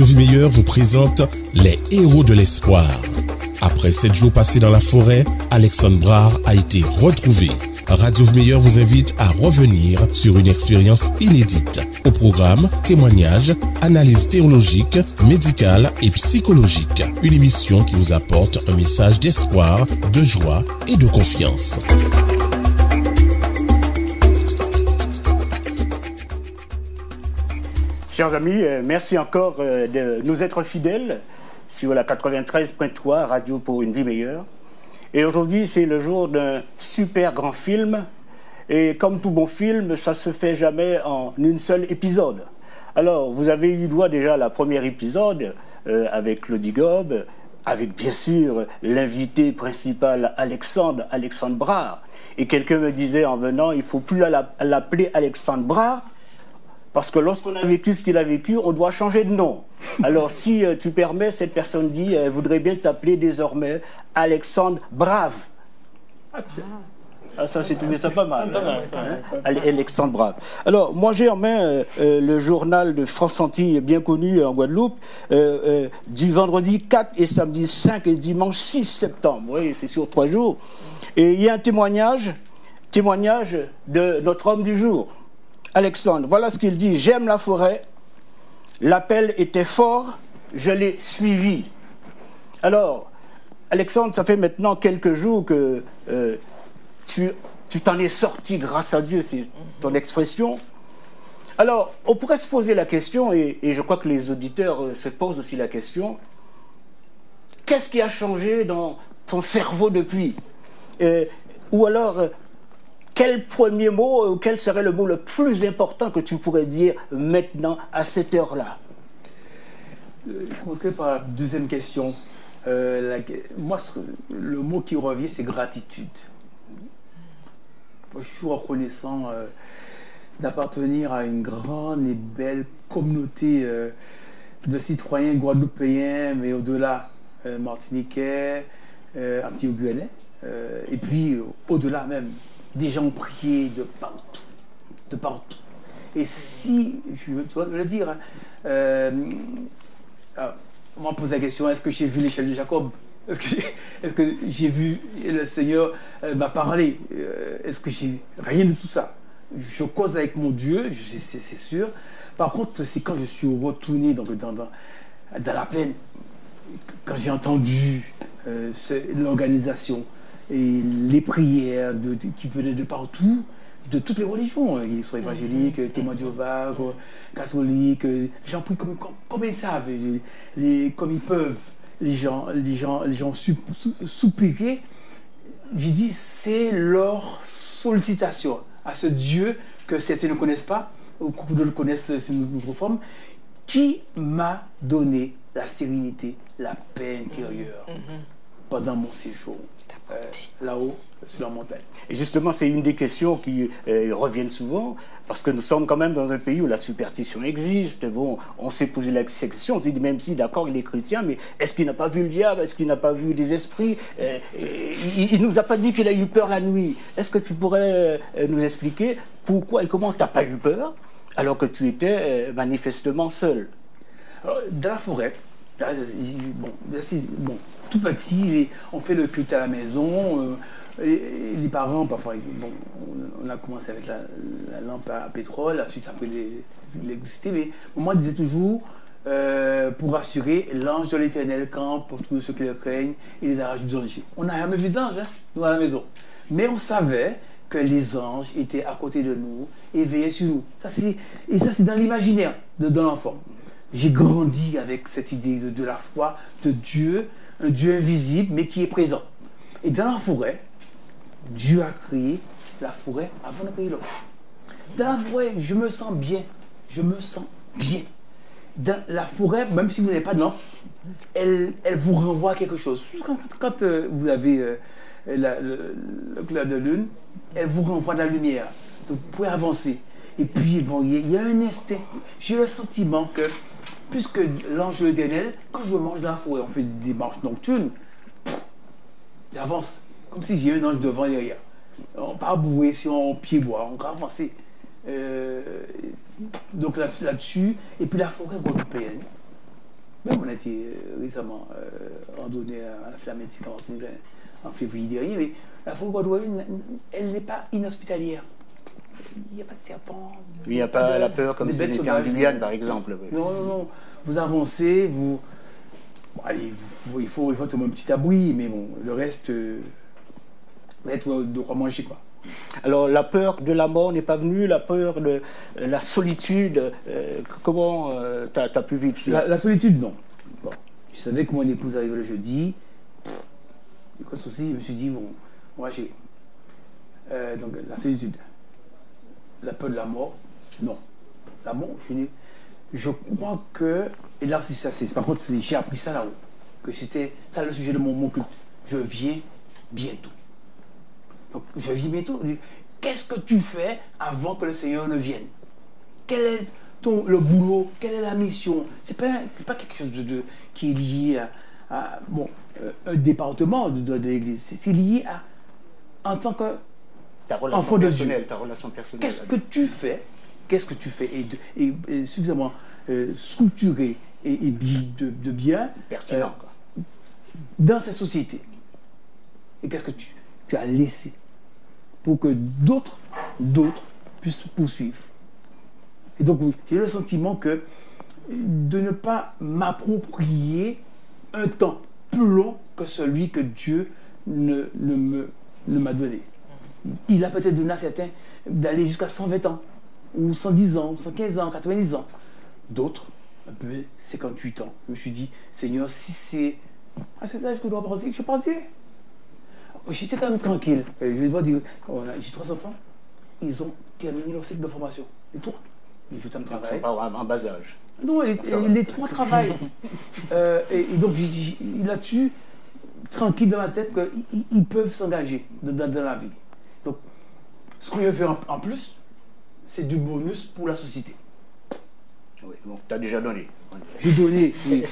Radio Vie Meilleure vous présente les héros de l'espoir. Après 7 jours passés dans la forêt, Alexandre Brard a été retrouvé. Radio Vie Meilleure vous invite à revenir sur une expérience inédite. Au programme, témoignages, analyses théologiques, médicales et psychologiques. Une émission qui vous apporte un message d'espoir, de joie et de confiance. Chers amis, merci encore de nous être fidèles sur la 93.3 Radio pour une vie meilleure. Et aujourd'hui, c'est le jour d'un super grand film. Et comme tout bon film, ça ne se fait jamais en une seule épisode. Alors, vous avez eu droit déjà à la première épisode avec Claudie Gobe, avec bien sûr l'invité principal Alexandre Brard. Et quelqu'un me disait en venant, il ne faut plus l'appeler Alexandre Brard, parce que lorsqu'on a vécu ce qu'il a vécu, on doit changer de nom. Alors, si tu permets, cette personne dit, elle voudrait bien t'appeler désormais Alexandre Brave. Ah, tiens. Ah, ça, j'ai trouvé ça pas mal. Alexandre Brave. Alors, moi, j'ai en main le journal de France Antilles, bien connu en Guadeloupe, du vendredi 4 et samedi 5 et dimanche 6 septembre. Oui, c'est sur 3 jours. Et il y a un témoignage de notre homme du jour. Alexandre, voilà ce qu'il dit. J'aime la forêt, l'appel était fort, je l'ai suivi. Alors, Alexandre, ça fait maintenant quelques jours que tu t'en es sorti grâce à Dieu, c'est ton expression. Alors, on pourrait se poser la question, et je crois que les auditeurs se posent aussi la question, qu'est-ce qui a changé dans ton cerveau depuis? Ou alors, quel premier mot, quel serait le mot le plus important que tu pourrais dire maintenant, à cette heure-là? Je commencerai par la deuxième question. Moi, le mot qui revient, c'est gratitude. Je suis reconnaissant d'appartenir à une grande et belle communauté de citoyens guadeloupéens, mais au-delà, martiniquais, antillais-guyanais, et puis au-delà même. Des gens ont prié de partout, de partout. Et si, je dois le dire, on m'a posé la question, est-ce que j'ai vu l'échelle de Jacob? Est-ce que j'ai vu, le Seigneur m'a parlé? Est-ce que j'ai rien de tout ça? Je cause avec mon Dieu, c'est sûr. Par contre, c'est quand je suis retourné dans la plaine, quand j'ai entendu l'organisation, et les prières qui venaient de partout, de toutes les religions, qu'ils soient évangéliques, témoins de Jéhovah, catholiques, les gens prient comme ils savent, comme ils peuvent, les gens soupirer. Je dis, c'est leur sollicitation à ce Dieu que certains ne connaissent pas, ou beaucoup d'autres connaissent sous notre forme, qui m'a donné la sérénité, la paix intérieure pendant mon séjour. Là-haut, sur la montagne. Et justement, c'est une des questions qui reviennent souvent, parce que nous sommes quand même dans un pays où la superstition existe. Bon, on s'est posé la question, on s'est dit, même si, d'accord, il est chrétien, mais est-ce qu'il n'a pas vu le diable? Est-ce qu'il n'a pas vu des esprits? Il ne nous a pas dit qu'il a eu peur la nuit. Est-ce que tu pourrais nous expliquer pourquoi et comment tu n'as pas eu peur, alors que tu étais manifestement seul? Alors, dans la forêt, tout petit, on fait le culte à la maison. Les parents, parfois, on a commencé avec la lampe à pétrole, ensuite après l'électricité, mais moi, disait toujours, pour rassurer, l'ange de l'Éternel campe pour tous ceux qui le craignent, il les arrache du danger. On n'a jamais vu d'ange, nous, à la maison. Mais on savait que les anges étaient à côté de nous et veillaient sur nous. Ça, c'est dans l'imaginaire de l'enfant. J'ai grandi avec cette idée de la foi, de Dieu, un Dieu invisible, mais qui est présent. Et dans la forêt, Dieu a créé la forêt avant de créer l'homme. Dans la forêt, je me sens bien. Je me sens bien. Dans la forêt, même si vous n'avez pas de lampe, elle vous renvoie à quelque chose. Quand vous avez le clair de lune, elle vous renvoie de la lumière. Donc vous pouvez avancer. Et puis, bon, il y a un instinct. J'ai le sentiment que, puisque l'ange de l'Éternel, quand je mange dans la forêt, on fait des marches nocturnes, j'avance. Comme si j'ai un ange devant et derrière. On ne pas bouer si on pied-bois, on va avancer. Donc là-dessus, et puis la forêt guadeloupéenne, Même on a été récemment randonnée à la Flamétique en février dernier, mais la forêt guadeloupéenne, elle n'est pas inhospitalière. Il n'y a pas de serpent. Il n'y a pas la peur comme si c'était en Guyane, par exemple. Oui. Non, non, non. Vous avancez, vous... Bon, allez, il faut tomber un petit abri, mais bon, le reste, être de quoi manger, quoi. Alors, la peur de la mort n'est pas venue, la peur de la solitude, comment tu as pu vivre ça? La solitude, non. Bon, je savais que mon épouse arrivait le jeudi. Et quoi aussi, je me suis dit, bon, on va gérer. Donc, la solitude. La peur de la mort, non. La mort, je crois que, et là aussi, par contre, j'ai appris ça là-haut, que c'était ça le sujet de mon culte. Je viens bientôt. Donc, je viens bientôt. Qu'est-ce que tu fais avant que le Seigneur ne vienne? Quel est le boulot? Quelle est la mission? C'est pas quelque chose qui est lié à un département de l'Église. C'est lié en tant que ta relation personnelle, ta relation personnelle. Qu'est-ce que tu fais? Qu'est-ce que tu fais et suffisamment structuré et de bien pertinent quoi. Dans cette société. Et qu'est-ce que tu as laissé pour que d'autres puissent poursuivre. Et donc j'ai le sentiment que de ne pas m'approprier un temps plus long que celui que Dieu ne m'a donné. Il a peut-être donné à certains d'aller jusqu'à 120 ans, ou 110 ans, 115 ans, 90 ans. D'autres, un peu 58 ans. Je me suis dit, Seigneur, si c'est à cet âge que je dois partir, je partirai. J'étais quand même tranquille. Je vais pas dire, j'ai 3 enfants, ils ont terminé leur cycle de formation. Les 3. Ils sont en travail. C'est pas en bas âge. Non, les 3 travaillent. Et donc, là-dessus, tranquille dans ma tête, qu'ils peuvent s'engager dans la vie. Donc, ce qu'on veut faire en plus, c'est du bonus pour la société. Oui, donc tu as déjà donné. J'ai donné, oui.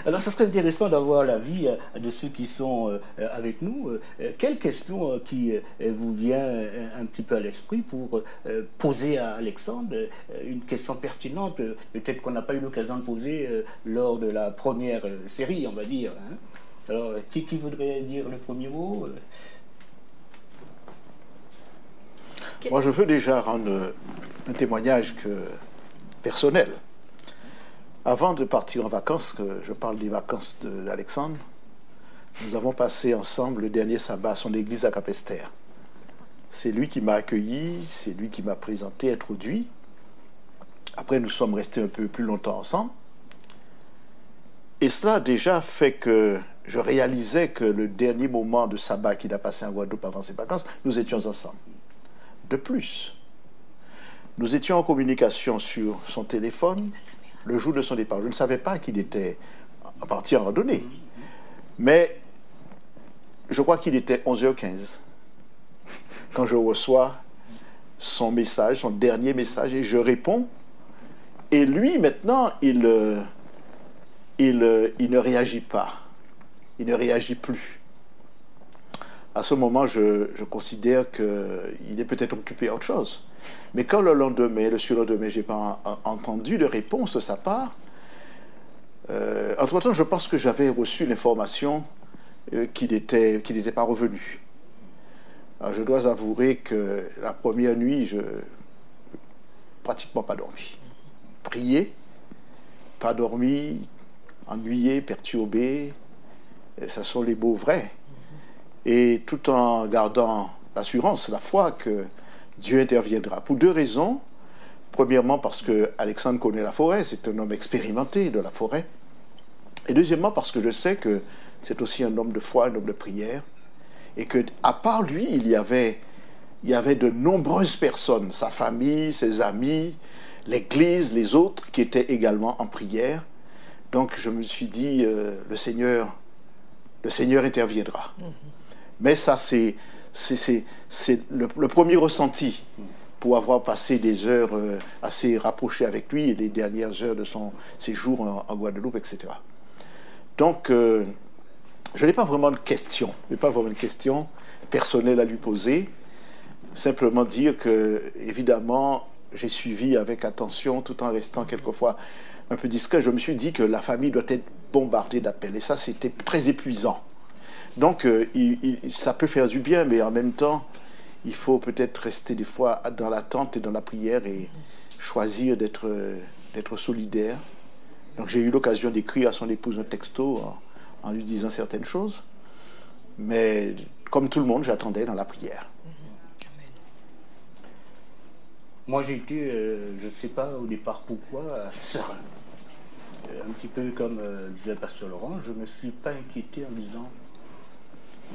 Alors, ça serait intéressant d'avoir l'avis de ceux qui sont avec nous. Quelle question qui vous vient un petit peu à l'esprit pour poser à Alexandre une question pertinente, peut-être qu'on n'a pas eu l'occasion de poser lors de la première série, on va dire. Hein. Alors, qui voudrait dire le premier mot? Moi, je veux déjà rendre un témoignage personnel. Avant de partir en vacances, je parle des vacances d'Alexandre, nous avons passé ensemble le dernier sabbat à son église à Capesterre. C'est lui qui m'a accueilli, c'est lui qui m'a présenté, introduit. Après, nous sommes restés un peu plus longtemps ensemble. Et cela a déjà fait que je réalisais que le dernier moment de sabbat qu'il a passé en Guadeloupe avant ses vacances, nous étions ensemble. De plus, nous étions en communication sur son téléphone le jour de son départ. Je ne savais pas qu'il était parti en randonnée. Mais je crois qu'il était 11h15 quand je reçois son message, son dernier message, et je réponds. Et lui, maintenant, il ne réagit pas. Il ne réagit plus. À ce moment, je considère qu'il est peut-être occupé à autre chose. Mais quand le lendemain, le surlendemain, je n'ai pas entendu de réponse de sa part, entre-temps, je pense que j'avais reçu l'information qu'il n'était pas revenu. Alors, je dois avouer que la première nuit, je n'ai pratiquement pas dormi. Prié, pas dormi, ennuyé, perturbé, ce sont les mots vrais. Et tout en gardant l'assurance, la foi que Dieu interviendra. Pour 2 raisons. Premièrement, parce que Alexandre connaît la forêt, c'est un homme expérimenté de la forêt. Et deuxièmement, parce que je sais que c'est aussi un homme de foi, un homme de prière. Et qu'à part lui, il y avait de nombreuses personnes, sa famille, ses amis, l'Église, les autres, qui étaient également en prière. Donc je me suis dit, le Seigneur interviendra. Mais ça, c'est le premier ressenti pour avoir passé des heures assez rapprochées avec lui et les dernières heures de son séjour en Guadeloupe, etc. Donc, je n'ai pas vraiment de question. Je n'ai pas vraiment de question personnelle à lui poser. Simplement dire que, évidemment, j'ai suivi avec attention, tout en restant quelquefois un peu discret. Je me suis dit que la famille doit être bombardée d'appels. Et ça, c'était très épuisant. Donc, ça peut faire du bien, mais en même temps, il faut peut-être rester des fois dans l'attente et dans la prière et choisir d'être solidaire. Donc, j'ai eu l'occasion d'écrire à son épouse un texto en lui disant certaines choses. Mais comme tout le monde, j'attendais dans la prière. Moi, j'ai été, je ne sais pas au départ pourquoi, serein. Un petit peu comme disait Pasteur Laurent, je ne me suis pas inquiété en disant,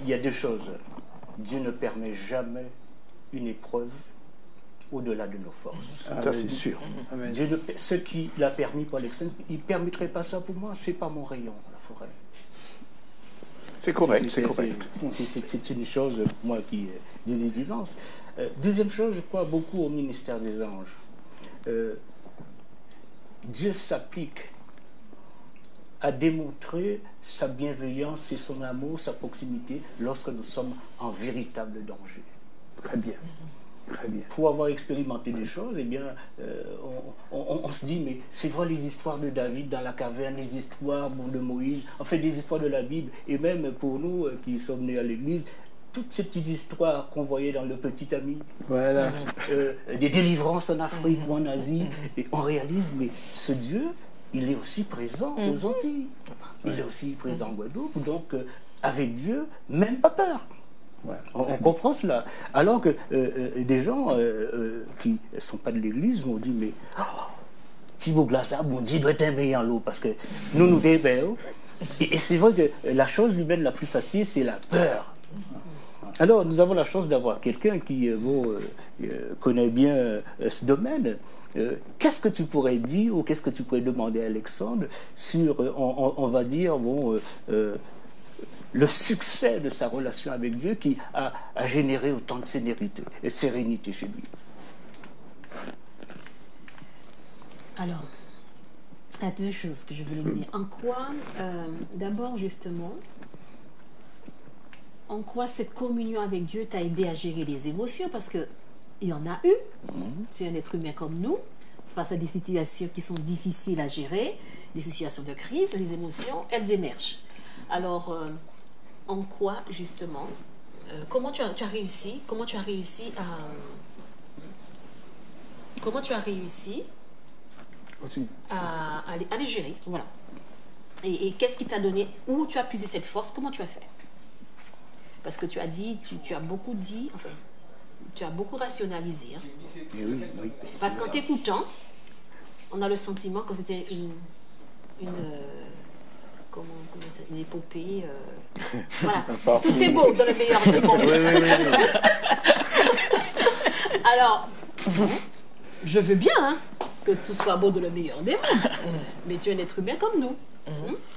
il y a deux choses. Dieu ne permet jamais une épreuve au-delà de nos forces. Ça, c'est sûr. Dieu ce qu'il a permis pour Alexandre, il ne permettrait pas ça pour moi, ce n'est pas mon rayon, la forêt. C'est correct, c'est correct. C'est une chose, pour moi, qui est d'une évidence. Deuxième chose, je crois beaucoup au ministère des anges. Dieu s'applique à démontrer sa bienveillance et son amour, sa proximité, lorsque nous sommes en véritable danger. Très bien. Très bien. Pour avoir expérimenté des choses, eh bien, on se dit, mais c'est vrai les histoires de David dans la caverne, les histoires de Moïse, en fait des histoires de la Bible, et même pour nous qui sommes nés à l'église, toutes ces petites histoires qu'on voyait dans Le Petit Ami, voilà. Des délivrances en Afrique ou en Asie, et on réalise, mais ce Dieu, il est aussi présent aux Antilles, il est aussi présent en Guadeloupe, donc avec Dieu, même pas peur. Ouais. On comprend cela. Alors que des gens qui ne sont pas de l'église m'ont dit, mais Thibaut Glassard, bon Dieu doit aimer en l'eau, parce que nous débellons. Et c'est vrai que la chose humaine la plus facile, c'est la peur. Alors, nous avons la chance d'avoir quelqu'un qui connaît bien ce domaine. Qu'est-ce que tu pourrais dire ou qu'est-ce que tu pourrais demander à Alexandre sur, on va dire, le succès de sa relation avec Dieu qui a généré autant de sérénité chez lui? Alors, il y a deux choses que je voulais vous dire. En quoi, d'abord justement, en quoi cette communion avec Dieu t'a aidé à gérer les émotions? Parce qu'il y en a eu. Tu es un être humain comme nous, face à des situations qui sont difficiles à gérer, des situations de crise, les émotions, elles émergent. Alors, en quoi, justement, comment tu as réussi à les gérer, voilà. Et qu'est-ce qui t'a donné, où tu as puisé cette force, comment tu as fait? Parce que tu as dit, tu as beaucoup dit, enfin, tu as beaucoup rationalisé. Hein. Oui, parce qu'en t'écoutant, on a le sentiment que c'était une épopée. Voilà, tout est beau dans le meilleur des mondes. Alors, je veux bien hein, que tout soit beau dans le meilleur des mondes, mais tu es un être humain comme nous.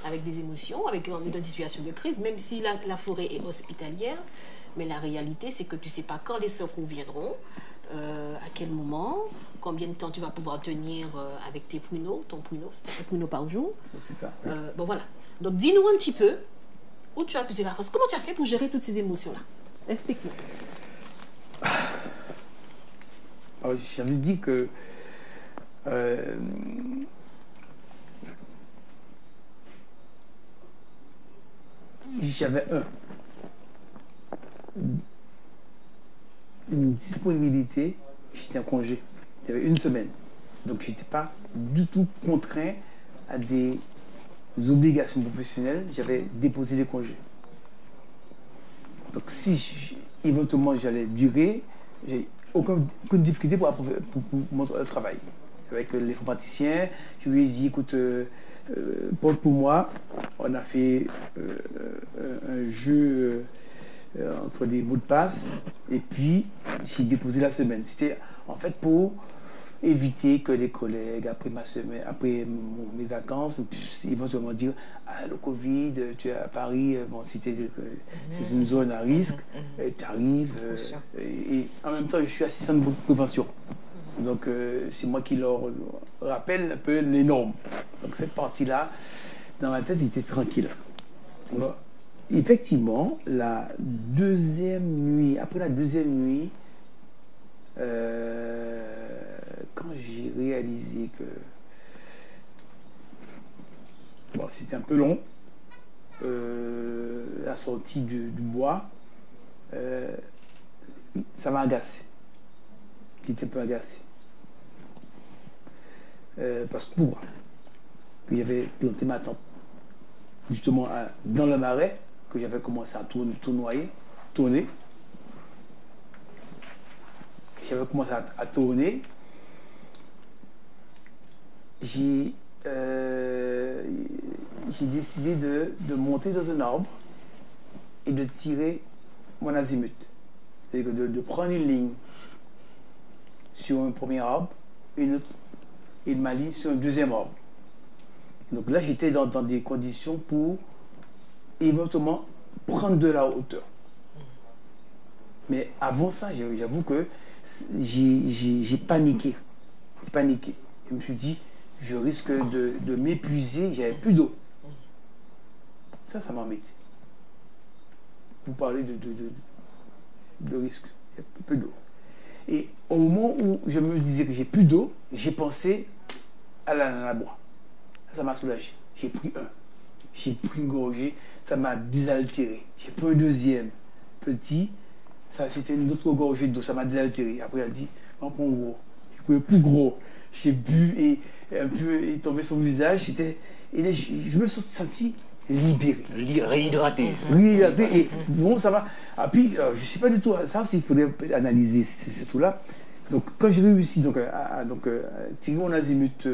Avec des émotions, on est dans une situation de crise, même si la forêt est hospitalière, mais la réalité c'est que tu ne sais pas quand les secours viendront, à quel moment, combien de temps tu vas pouvoir tenir avec tes pruneaux, ton pruneau, c'est un pruneau par jour. C'est ça. Bon voilà, donc dis-nous un petit peu où tu as puisé la force, comment tu as fait pour gérer toutes ces émotions-là? Explique-nous. Alors, j'avais dit que j'avais une disponibilité, j'étais en congé, il y avait une semaine, donc je n'étais pas du tout contraint à des obligations professionnelles, j'avais déposé les congés. Donc si éventuellement j'allais durer, j'ai aucune difficulté pour mon travail. Avec l'informaticien, je lui ai dit, écoute, pour moi, on a fait un jeu entre des mots de passe et puis j'ai déposé la semaine. C'était en fait pour éviter que les collègues, après ma semaine, après mes vacances, puissent éventuellement dire le Covid, tu es à Paris, bon, c'est une zone à risque, tu arrives. Et en même temps, je suis assistant de prévention. Donc, c'est moi qui leur rappelle un peu les normes. Donc, cette partie-là, dans ma tête, j'étais tranquille. Alors, effectivement, la deuxième nuit, après la deuxième nuit, j'ai réalisé que bon, c'était un peu long. La sortie du bois, ça m'a agacé. J'étais un peu agacé. Parce que pourquoi? J'avais planté ma tente justement dans le marais, que j'avais commencé à tourner. J'avais commencé à tourner. J'ai décidé de monter dans un arbre et de tirer mon azimut. C'est-à-dire de prendre une ligne sur un premier arbre, une autre, et ma ligne sur un deuxième arbre. Donc là, j'étais dans des conditions pour éventuellement prendre de la hauteur. Mais avant ça, j'avoue que j'ai paniqué. J'ai paniqué. Je me suis dit, je risque de m'épuiser, j'avais plus d'eau. Ça m'embête. Vous parlez de risque, il n'y a plus d'eau. Et au moment où je me disais que j'ai plus d'eau, j'ai pensé à la bois. Ça m'a soulagé. J'ai pris une gorgée, ça m'a désaltéré. J'ai pris un deuxième petit, ça c'était une autre gorgée d'eau, ça m'a désaltéré. Après, il a dit, on prend gros. J'ai pris le plus gros. J'ai bu et un peu est tombé sur le visage. Et là, je me suis senti libéré. Réhydraté. Réhydraté. Et bon, ça va. Ah, puis, je ne sais pas du tout, ça, il faudrait analyser ce tout-là. Donc, quand j'ai réussi à tirer mon azimut,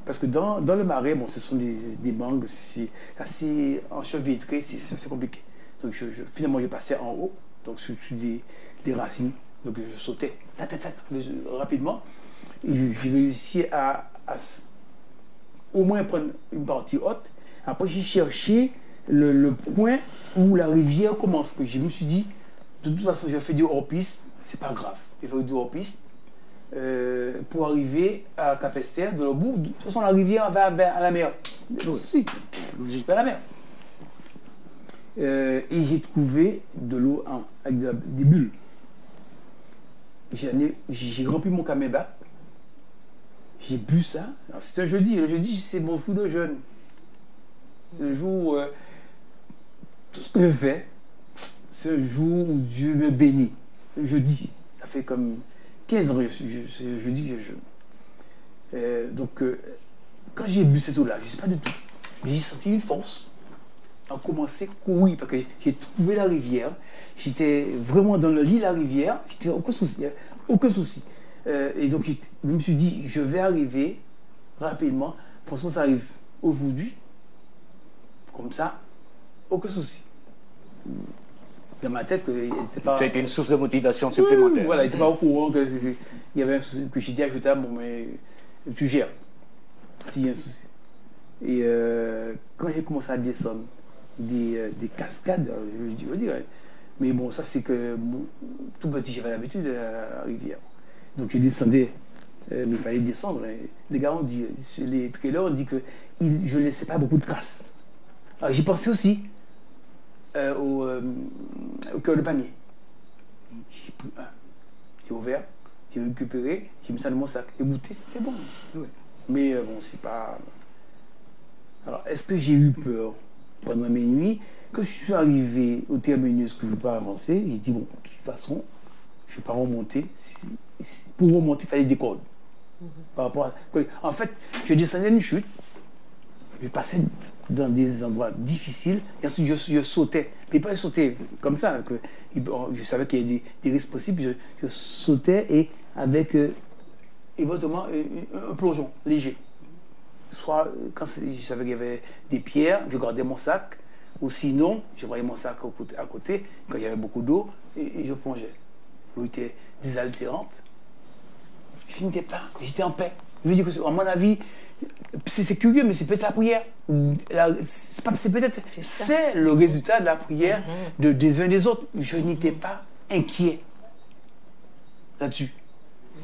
parce que dans le marais, bon, ce sont des mangues, c'est assez enchevêtré, c'est assez compliqué. Donc, finalement, j'ai passé en haut, donc sur des racines. Donc, je sautais rapidement. Et j'ai réussi à au moins prendre une partie haute. Après, j'ai cherché le point où la rivière commence. Je me suis dit, de toute façon, je fais du hors-piste, c'est pas grave. Je fais du hors-piste pour arriver à Cap-Esther, de l'autre bout. De toute façon, la rivière va à la mer. Si, je vais à la mer. Et j'ai trouvé de l'eau avec des bulles. J'ai rempli mon caméba. J'ai bu ça. C'est un jeudi. Le jeudi, c'est mon jour de jeûne. Le jour où tout ce que je fais, c'est un jour où Dieu me bénit. Le jeudi. Ça fait comme 15 ans que je dis que je jeûne. Donc, quand j'ai bu cette eau-là, je ne sais pas du tout, mais j'ai senti une force. On a commencé à courir parce que j'ai trouvé la rivière. J'étais vraiment dans le lit de la rivière. J'étais aucun souci. Aucun souci. Et donc, je me suis dit, je vais arriver rapidement. Franchement, ça arrive aujourd'hui. Comme ça, aucun souci. Dans ma tête, il n'était pas... Ça a été une source de motivation supplémentaire. Oui, voilà, il n'était pas au courant qu'il y avait un souci, que j'étais ajouté, bon, mais tu gères, s'il y a un souci. Et quand j'ai commencé à descendre des cascades, je veux dire, mais bon, ça c'est que tout petit, j'avais l'habitude de la rivière. Donc je descendais, mais il fallait descendre. Les gars ont dit, les trailers ont dit que je ne laissais pas beaucoup de traces. Alors j'ai pensé aussi au cœur de palmier. J'ai pris un, j'ai ouvert, j'ai récupéré, j'ai mis ça dans mon sac. Et goûter, c'était bon. Ouais. Mais bon, c'est pas... Alors, est-ce que j'ai eu peur pendant mes nuits? Quand je suis arrivé au terminus que je ne veux pas avancer, j'ai dit, bon, de toute façon, je ne vais pas remonter. Pour remonter, il fallait des cordes. Par rapport à... En fait, je descendais une chute, je passais dans des endroits difficiles, et ensuite je sautais. Mais pas sauter comme ça, que je savais qu'il y avait des risques possibles, je sautais et avec éventuellement un plongeon léger. Soit quand je savais qu'il y avait des pierres, je gardais mon sac, ou sinon, je voyais mon sac à côté, quand il y avait beaucoup d'eau, et je plongeais. L'eau était désaltérante. Je n'étais pas, j'étais en paix. Je veux dire que, à mon avis, c'est curieux, mais c'est peut-être la prière. C'est le résultat de la prière des uns des autres. Je n'étais pas inquiet là-dessus.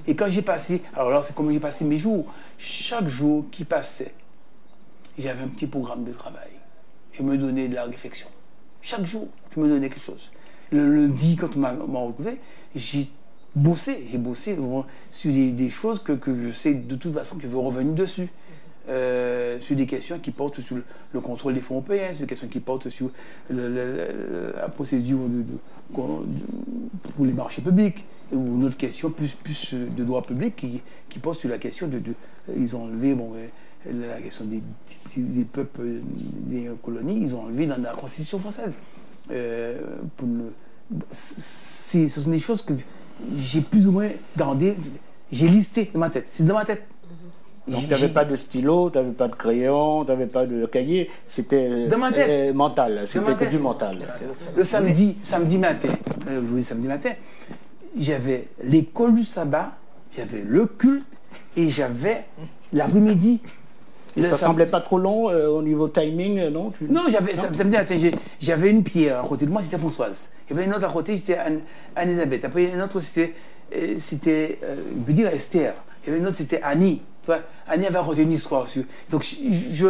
Et quand j'ai passé, alors là, c'est comme j'ai passé mes jours. Chaque jour qui passait, j'avais un petit programme de travail. Je me donnais de la réflexion. Chaque jour, je me donnais quelque chose. Le lundi, quand on m'a retrouvé, j'ai bossé. J'ai bossé sur des choses que je sais de toute façon que je veux revenir dessus. Sur des questions qui portent sur le contrôle des fonds européens, sur des questions qui portent sur la procédure pour les marchés publics, ou une autre question plus de droit public qui porte sur la question ils ont enlevé la question des peuples, des colonies, ils ont enlevé dans la Constitution française. Ce sont des choses que j'ai plus ou moins gardées, j'ai listé dans ma tête. C'est dans ma tête. Donc tu n'avais pas de stylo, tu n'avais pas de crayon, tu n'avais pas de cahier, c'était mental, c'était que du mental. Le samedi matin, samedi matin, j'avais l'école du sabbat, j'avais le culte et j'avais l'après-midi. Et ça semblait pas trop long au niveau timing, non? Non, samedi matin, j'avais une pierre à côté de moi, c'était Françoise. Il y avait une autre à côté, c'était Anne-Elisabeth. Après, une autre, c'était, je veux dire Esther. Il y avait une autre, c'était Annie. Annie avait raconté une histoire. Donc, je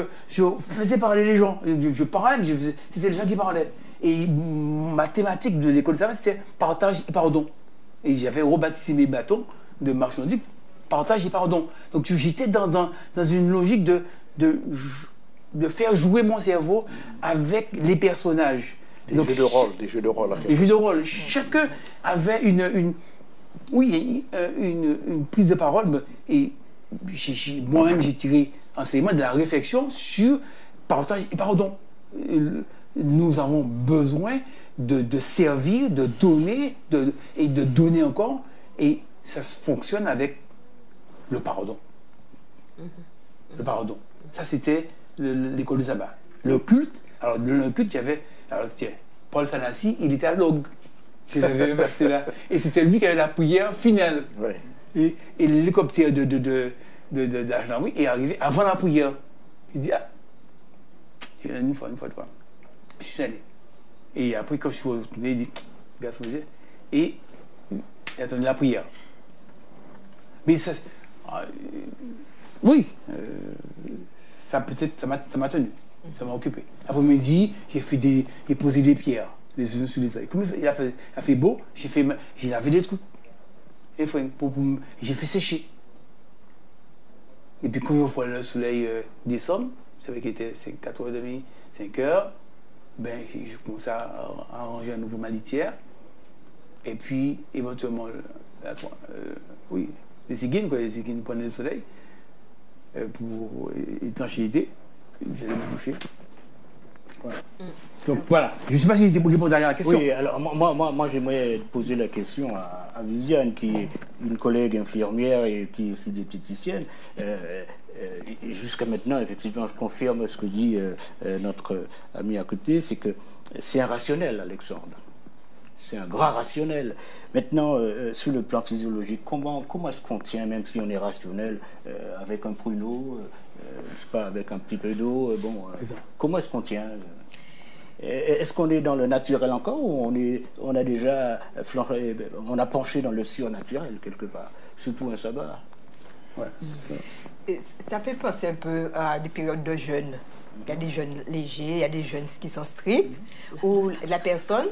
faisais parler les gens. Je parlais, mais c'était les gens qui parlaient. Et ma thématique de l'école de sabbat, c'était partage et pardon. Et j'avais rebaptisé mes bâtons de marche nordique, partage et pardon. Donc, j'étais dans une logique de faire jouer mon cerveau avec les personnages. Des jeux de rôle. Des jeux de rôle. Chacun avait une prise de parole. Et moi-même, j'ai tiré enseignement de la réflexion sur partage et pardon. Nous avons besoin de servir, de donner et de donner encore. Et ça fonctionne avec le pardon. Le pardon. Ça, c'était l'école de sabbat. Le culte, alors dans le culte, il y avait... Alors, tiens, Paul Sanassi, il était à l'Og. Il avait versé là. Et c'était lui qui avait la prière finale. Ouais. Et l'hélicoptère d'Argent est arrivé avant la prière. Il dit, une fois de fois. Je suis allé. Et après, quand je suis retourné, il dit, garçon, et il attendait la prière. Mais ça... oui, ça peut-être, ça m'a tenu. Ça m'a occupé. Après-midi, j'ai posé des pierres, les unes sur les autres. Comme il a fait beau, j'ai lavé des trucs. Et j'ai fait sécher. Et puis quand je vois le soleil descendre, vous savez qu'il était 4h30, 5h, ben, je commence à arranger à nouveau ma litière. Et puis, éventuellement, les cigines prenaient le soleil pour étanchéité. J'allais me coucher. Voilà. Donc voilà, je ne sais pas si j'ai répondu à la question. Oui, alors moi j'aimerais poser la question à Viviane, qui est une collègue infirmière et qui est aussi diététicienne. Jusqu'à maintenant, effectivement, je confirme ce que dit notre ami à côté, c'est que c'est un rationnel, Alexandre. C'est un grand rationnel. Maintenant, sur le plan physiologique, comment est-ce qu'on tient, même si on est rationnel, avec un pruneau, pas avec un petit peu d'eau, comment est-ce qu'on tient? Est-ce qu'on est dans le naturel encore, ou on a déjà on a penché dans le surnaturel quelque part, surtout un sabbat? Ouais. Ça fait penser un peu à des périodes de jeûne. Il y a des jeûnes légers, il y a des jeûnes qui sont stricts, où la personne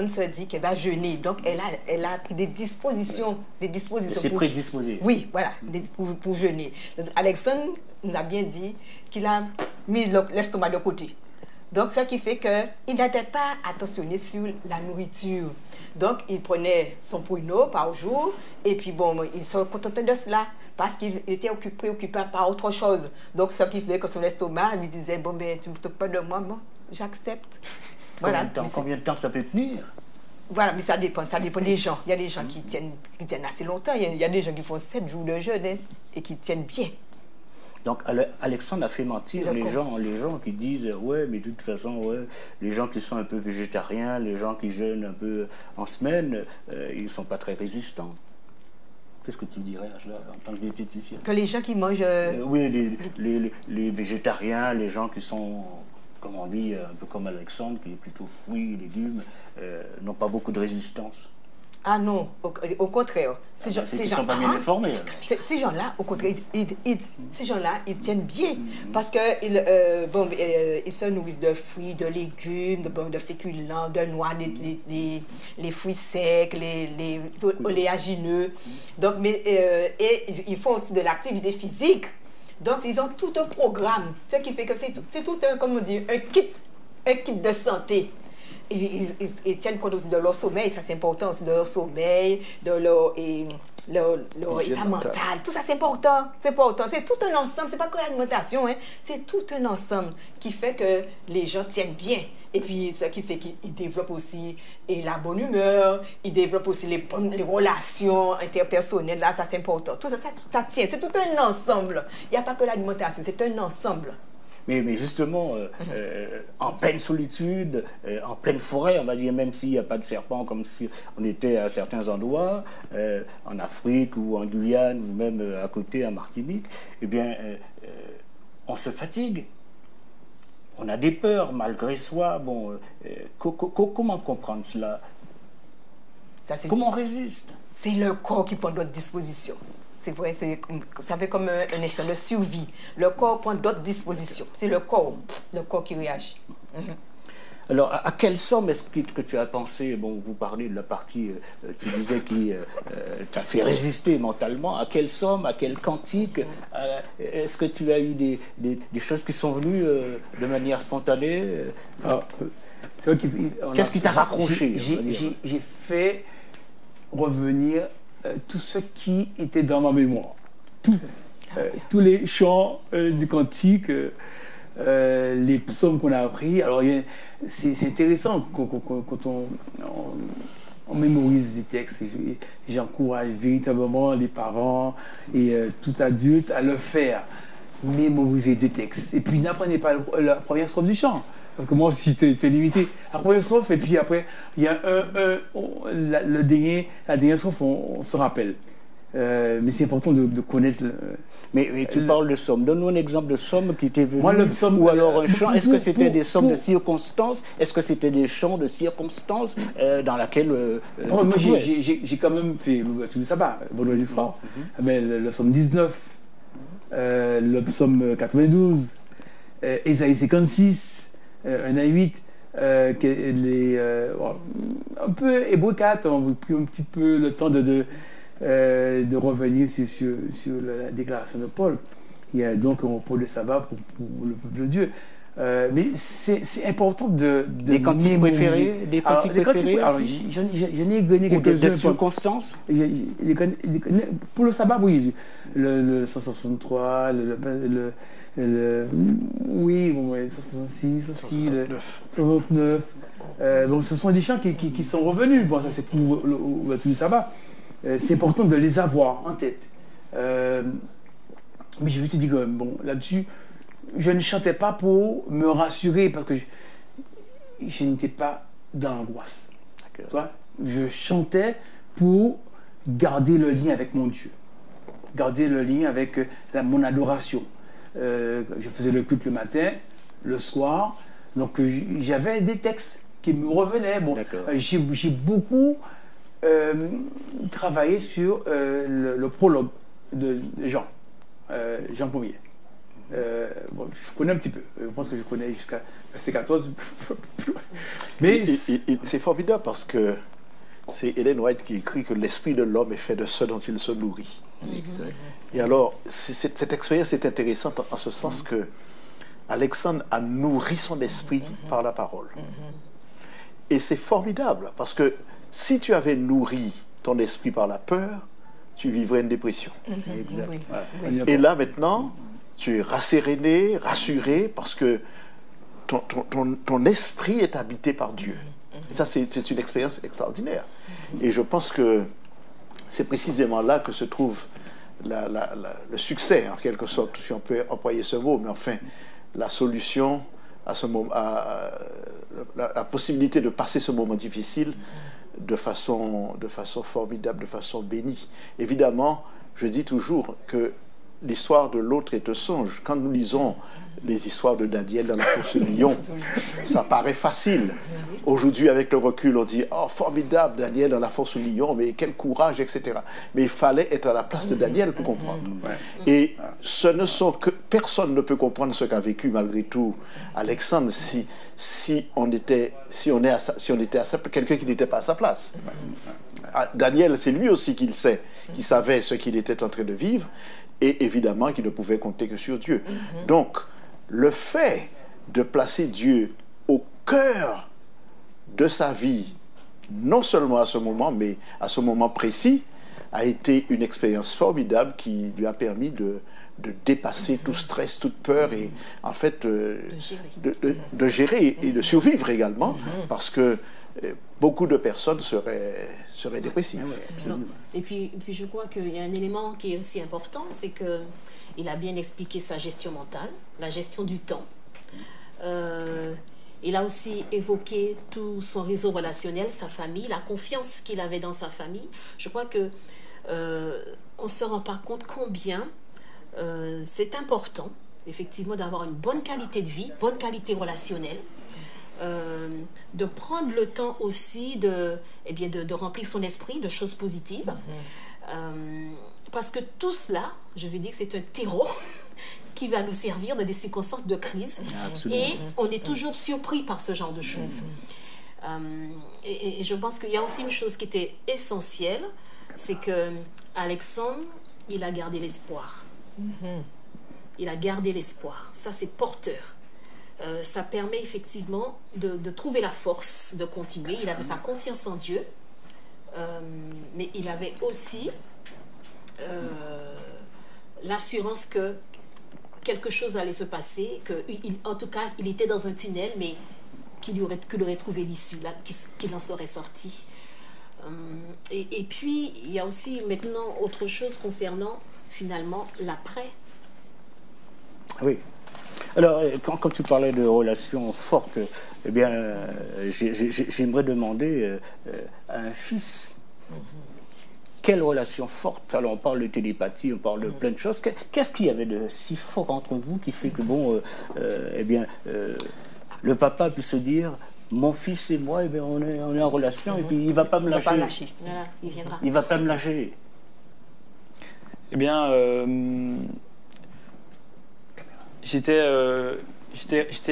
se dit qu'elle va jeûner, donc elle a pris des dispositions. C'est prédisposé. Oui, voilà, pour jeûner. Donc, Alexandre nous a bien dit qu'il a mis l'estomac de côté. Donc, ce qui fait qu'il n'était pas attentionné sur la nourriture. Donc, il prenait son pruneau par jour, et puis il se contentait de cela, parce qu'il était préoccupé par autre chose. Donc, ce qui fait que son estomac lui disait, tu ne t'occupes pas de moi, j'accepte. Voilà. Combien de temps ça peut tenir? Voilà, mais ça dépend des gens. Il y a des gens qui tiennent assez longtemps, il y a des gens qui font 7 jours de jeûne et qui tiennent bien. Donc Alexandre a fait mentir les gens qui disent ouais, mais de toute façon, les gens qui sont un peu végétariens, les gens qui jeûnent un peu en semaine, ils ne sont pas très résistants. Qu'est-ce que tu dirais là, en tant que diététicien? Que les gens qui mangent... oui, les végétariens, les gens qui sont, comme on dit, un peu comme Alexandre, qui est plutôt fruits et légumes, n'ont pas beaucoup de résistance. Ah non, au contraire. Ces gens-là, Ils ne sont pas bien informés. ces gens-là, au contraire, ces gens-là, ils tiennent bien. Parce qu'ils ils se nourrissent de fruits, de légumes, de féculents, de noix, les fruits secs, les oléagineux. Donc, et ils font aussi de l'activité physique. Donc, ils ont tout un programme. Ce qui fait que c'est tout un, comment dire, un kit de santé. Ils tiennent compte aussi de leur sommeil, ça c'est important aussi, de leur sommeil, de leur état mental. Tout ça c'est important, c'est tout un ensemble, c'est pas que l'alimentation, hein, c'est tout un ensemble qui fait que les gens tiennent bien. Et puis ce qui fait qu'ils développent aussi la bonne humeur, ils développent aussi les relations interpersonnelles, là ça c'est important. Tout ça tient, c'est tout un ensemble. Il n'y a pas que l'alimentation, c'est un ensemble. Mais justement, en pleine solitude, en pleine forêt, on va dire, même s'il n'y a pas de serpents comme si on était à certains endroits, en Afrique ou en Guyane ou même à côté en Martinique, eh bien, on se fatigue. On a des peurs malgré soi. Bon, comment comprendre cela? Comment on résiste? C'est le corps qui prend d'autres dispositions. C'est vrai, ça fait comme un instinct de survie. Le corps prend d'autres dispositions. C'est le corps qui réagit. Alors, à quelle somme est-ce que tu as pensé? Bon, vous parlez de la partie, tu disais, qui t'a fait résister mentalement. À quelle somme, à quel quantique? Est-ce que tu as eu des choses qui sont venues de manière spontanée? Qu'est-ce qui t'a raccroché? J'ai fait revenir tout ce qui était dans ma mémoire. Tous les chants du cantique, les psaumes qu'on a appris. Alors, c'est intéressant quand on mémorise des textes. J'encourage véritablement les parents et tout adulte à le faire, mémoriser des textes. Et puis, n'apprenez pas la première strophe du chant. Parce que moi aussi, j'étais limité. La première strophe, et puis après, il y a la dernière strophe, on se rappelle. Mais c'est important de connaître. Mais tu parles de somme. Donne-nous un exemple de somme qui t'est venu. Moi, le psaume, ou alors un chant. Est-ce que c'était des sommes de circonstances? Est-ce que c'était des chants de circonstances dans laquelle moi, j'ai quand même fait tout le sabbat, vendredi soir. Mais le psaume 19, le psaume 92, Ésaïe 56. 1 à 8, un peu Hébreux 4, on a pris un petit peu le temps de revenir sur la déclaration de Paul. Il y a donc un repos de sabbat pour le peuple de Dieu. Mais c'est important des cantiques préférés? Des cantiques préférés? Alors, j'en ai gagné quelques-uns. Des circonstances? Pour le sabbat, oui. Le 163, oui, bon, 166 aussi, 169. Bon, ce sont des chants qui sont revenus. Bon, ça c'est pour tous les sabbats. C'est important de les avoir en tête. Mais je vais te dire que bon, là-dessus, je ne chantais pas pour me rassurer parce que je n'étais pas dans l'angoisse. Je chantais pour garder le lien avec mon Dieu, garder le lien avec mon adoration. Je faisais le culte le matin, le soir, donc j'avais des textes qui me revenaient. Bon, j'ai beaucoup travaillé sur le prologue de Jean Ier. Bon, je connais un petit peu, je pense que je connais jusqu'à verset 14. Mais c'est formidable parce que c'est Ellen White qui écrit que l'esprit de l'homme est fait de ce dont il se nourrit. Et alors, cette expérience est intéressante en ce sens que Alexandre a nourri son esprit par la parole. Et c'est formidable parce que si tu avais nourri ton esprit par la peur, tu vivrais une dépression. Et là maintenant, tu es rasséréné, rassuré parce que ton esprit est habité par Dieu. Et ça, c'est une expérience extraordinaire. Et je pense que c'est précisément là que se trouve le succès, en quelque sorte, si on peut employer ce mot, mais enfin, la solution à ce moment, la possibilité de passer ce moment difficile de façon formidable, de façon bénie. Évidemment, je dis toujours que l'histoire de l'autre est un songe. Quand nous lisons les histoires de Daniel dans la fosse du lion, ça paraît facile. Aujourd'hui, avec le recul, on dit « Oh, formidable, Daniel dans la fosse du lion, mais quel courage, etc. » Mais il fallait être à la place de Daniel pour comprendre. Et ce ne sont que... Personne ne peut comprendre ce qu'a vécu, malgré tout, Alexandre, si on était quelqu'un qui n'était pas à sa place. Daniel, c'est lui aussi qui le sait, qui savait ce qu'il était en train de vivre, et évidemment qu'il ne pouvait compter que sur Dieu. Donc, le fait de placer Dieu au cœur de sa vie, non seulement à ce moment, mais à ce moment précis, a été une expérience formidable qui lui a permis de dépasser tout stress, toute peur et en fait de gérer et de survivre également, parce que beaucoup de personnes seraient dépressives. Et puis je crois qu'il y a un élément qui est aussi important, c'est qu'il a bien expliqué sa gestion mentale, la gestion du temps. Il a aussi évoqué tout son réseau relationnel, sa famille, la confiance qu'il avait dans sa famille. Je crois que on ne se rend pas compte combien c'est important, effectivement, d'avoir une bonne qualité de vie, bonne qualité relationnelle, de prendre le temps aussi de remplir son esprit de choses positives. Parce que tout cela, je veux dire que c'est un terreau qui va nous servir dans des circonstances de crise. Absolument. Et on est toujours surpris par ce genre de choses. Et je pense qu'il y a aussi une chose qui était essentielle, c'est que Alexandre, il a gardé l'espoir. Il a gardé l'espoir. Ça, c'est porteur. Ça permet effectivement de trouver la force de continuer. Il avait sa confiance en Dieu, mais il avait aussi l'assurance que quelque chose allait se passer, en tout cas, il était dans un tunnel, mais qu'il aurait trouvé l'issue, qu'il en serait sorti. Et puis, il y a aussi maintenant autre chose concernant, finalement, l'après. Oui. Alors, quand tu parlais de relations fortes, eh bien, j'aimerais demander à un fils, quelle relation forte? Alors, on parle de télépathie, on parle de plein de choses. Qu'est-ce qu'il y avait de si fort entre vous qui fait que, bon, le papa peut se dire, mon fils et moi, eh bien, on est en relation, et puis il ne va pas me lâcher. Voilà, il viendra. Il ne va pas me lâcher. Eh bien, j'étais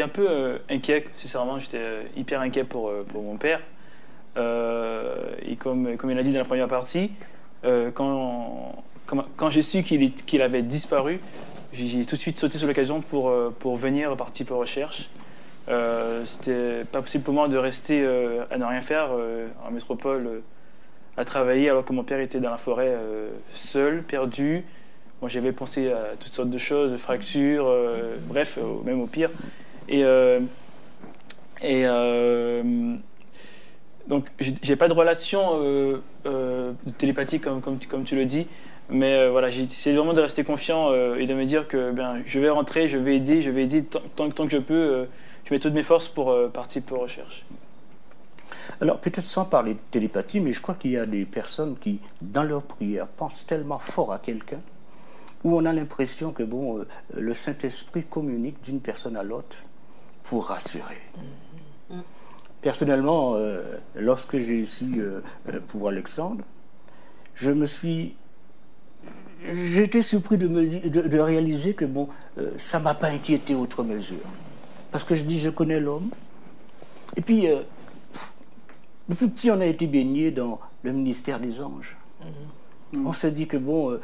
un peu inquiet, sincèrement, j'étais hyper inquiet pour mon père. Et comme il a dit dans la première partie, quand j'ai su qu'il avait disparu, j'ai tout de suite sauté sur l'occasion pour venir partir pour recherche. C'était pas possible pour moi de rester à ne rien faire en métropole, à travailler alors que mon père était dans la forêt seul, perdu. Moi j'avais pensé à toutes sortes de choses, fractures, bref, même au pire. Donc j'ai pas de relation télépathique comme tu le dis, mais voilà, j'ai essayé vraiment de rester confiant et de me dire que je vais rentrer, je vais aider tant que je peux. Je mets toutes mes forces pour partir pour recherche. Alors, peut-être sans parler de télépathie, mais je crois qu'il y a des personnes qui, dans leur prière, pensent tellement fort à quelqu'un, où on a l'impression que, bon, le Saint-Esprit communique d'une personne à l'autre pour rassurer. Personnellement, lorsque j'ai su pour Alexandre, j'étais surpris de réaliser que, bon, ça ne m'a pas inquiété outre mesure. Parce que je dis, je connais l'homme. Et puis, depuis petit, on a été baigné dans le ministère des anges. On s'est dit que, bon,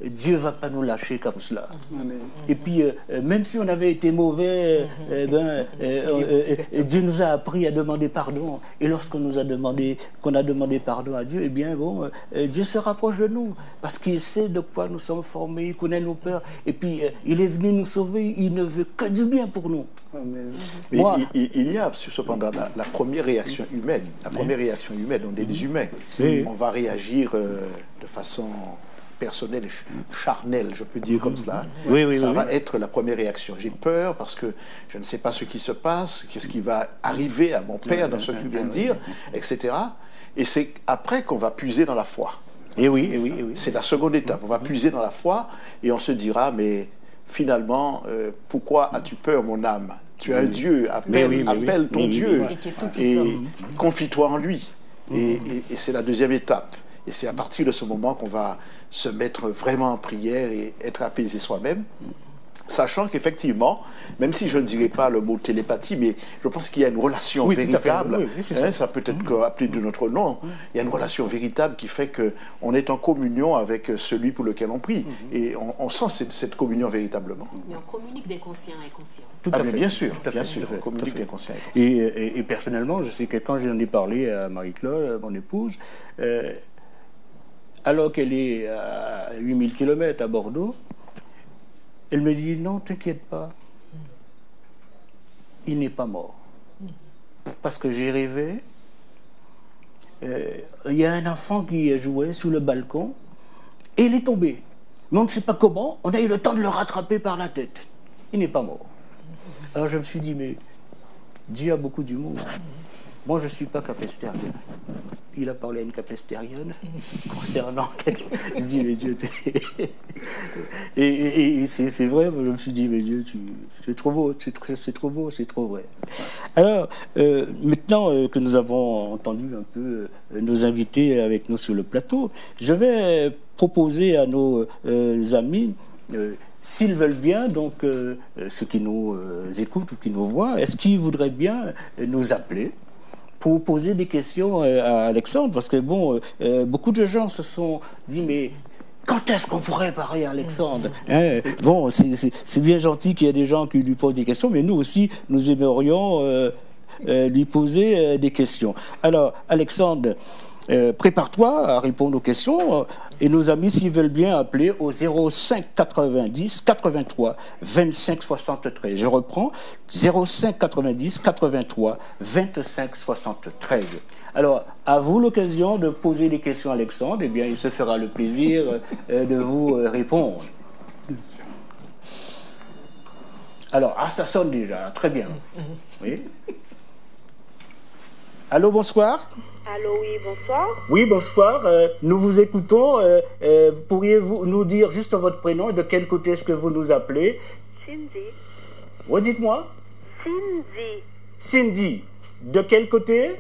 Dieu ne va pas nous lâcher comme cela. Et puis, même si on avait été mauvais, Dieu nous a appris à demander pardon. Et lorsqu'on a demandé pardon à Dieu, eh bien, bon, Dieu se rapproche de nous. Parce qu'il sait de quoi nous sommes formés, il connaît nos peurs. Et puis, il est venu nous sauver, il ne veut que du bien pour nous. Mais il y a cependant la première réaction humaine. La première réaction humaine, on est des humains. On va réagir de façon personnelle, charnelle, je peux dire comme cela. Ça va être la première réaction. J'ai peur parce que je ne sais pas ce qui se passe, qu'est-ce qui va arriver à mon père dans ce que tu viens de dire, etc. Et c'est après qu'on va puiser dans la foi. Et oui, et oui, et oui. C'est la seconde étape. On va puiser dans la foi et on se dira, mais finalement, pourquoi as-tu peur, mon âme? Tu as un Dieu, appelle ton Dieu et confie-toi en lui. Et c'est la deuxième étape. Et c'est à partir de ce moment qu'on va se mettre vraiment en prière et être apaisé soi-même. Sachant qu'effectivement, même si je ne dirais pas le mot télépathie, mais je pense qu'il y a une relation véritable, ça peut être appelé de notre nom, il y a une relation véritable qui fait qu'on est en communion avec celui pour lequel on prie. Et on sent cette communion véritablement. Mais on communique des conscients et inconscients. Tout à fait. Bien sûr, bien sûr, on communique des conscients et inconscients. Et personnellement, je sais que quand j'en ai parlé à Marie-Claude, mon épouse, alors qu'elle est à 8000 km à Bordeaux, elle me dit, non, t'inquiète pas, il n'est pas mort. Parce que j'ai rêvé, il y a un enfant qui jouait sous le balcon, et il est tombé. Mais on ne sait pas comment, on a eu le temps de le rattraper par la tête. Il n'est pas mort. Alors je me suis dit, mais Dieu a beaucoup d'humour. Moi, je ne suis pas capestérien. Il a parlé à une capestérienne concernant quelque... Je dis, mais Dieu, et c'est vrai, je me suis dit, mais Dieu, c'est trop beau, c'est trop beau, c'est trop vrai. Alors, maintenant que nous avons entendu un peu nos invités avec nous sur le plateau, je vais proposer à nos amis... s'ils veulent bien, donc ceux qui nous écoutent ou qui nous voient, est-ce qu'ils voudraient bien nous appeler pour poser des questions à Alexandre? Parce que bon, beaucoup de gens se sont dit, mais quand est-ce qu'on pourrait parler à Alexandre, hein? Bon, c'est bien gentil qu'il y ait des gens qui lui posent des questions, mais nous aussi, nous aimerions lui poser des questions. Alors, Alexandre, prépare-toi à répondre aux questions. Et nos amis, s'ils veulent bien appeler au 05 90 83 25 73. Je reprends, 05 90 83 25 73. Alors, à vous l'occasion de poser des questions à Alexandre. Eh bien, il se fera le plaisir de vous répondre. Alors, ça sonne déjà, très bien. Oui. Allô, bonsoir. Allô, oui, bonsoir. Oui, bonsoir. Nous vous écoutons. Pourriez-vous nous dire juste votre prénom et de quel côté est-ce que vous nous appelez? Cindy. Redites-moi. Cindy. Cindy. De quel côté?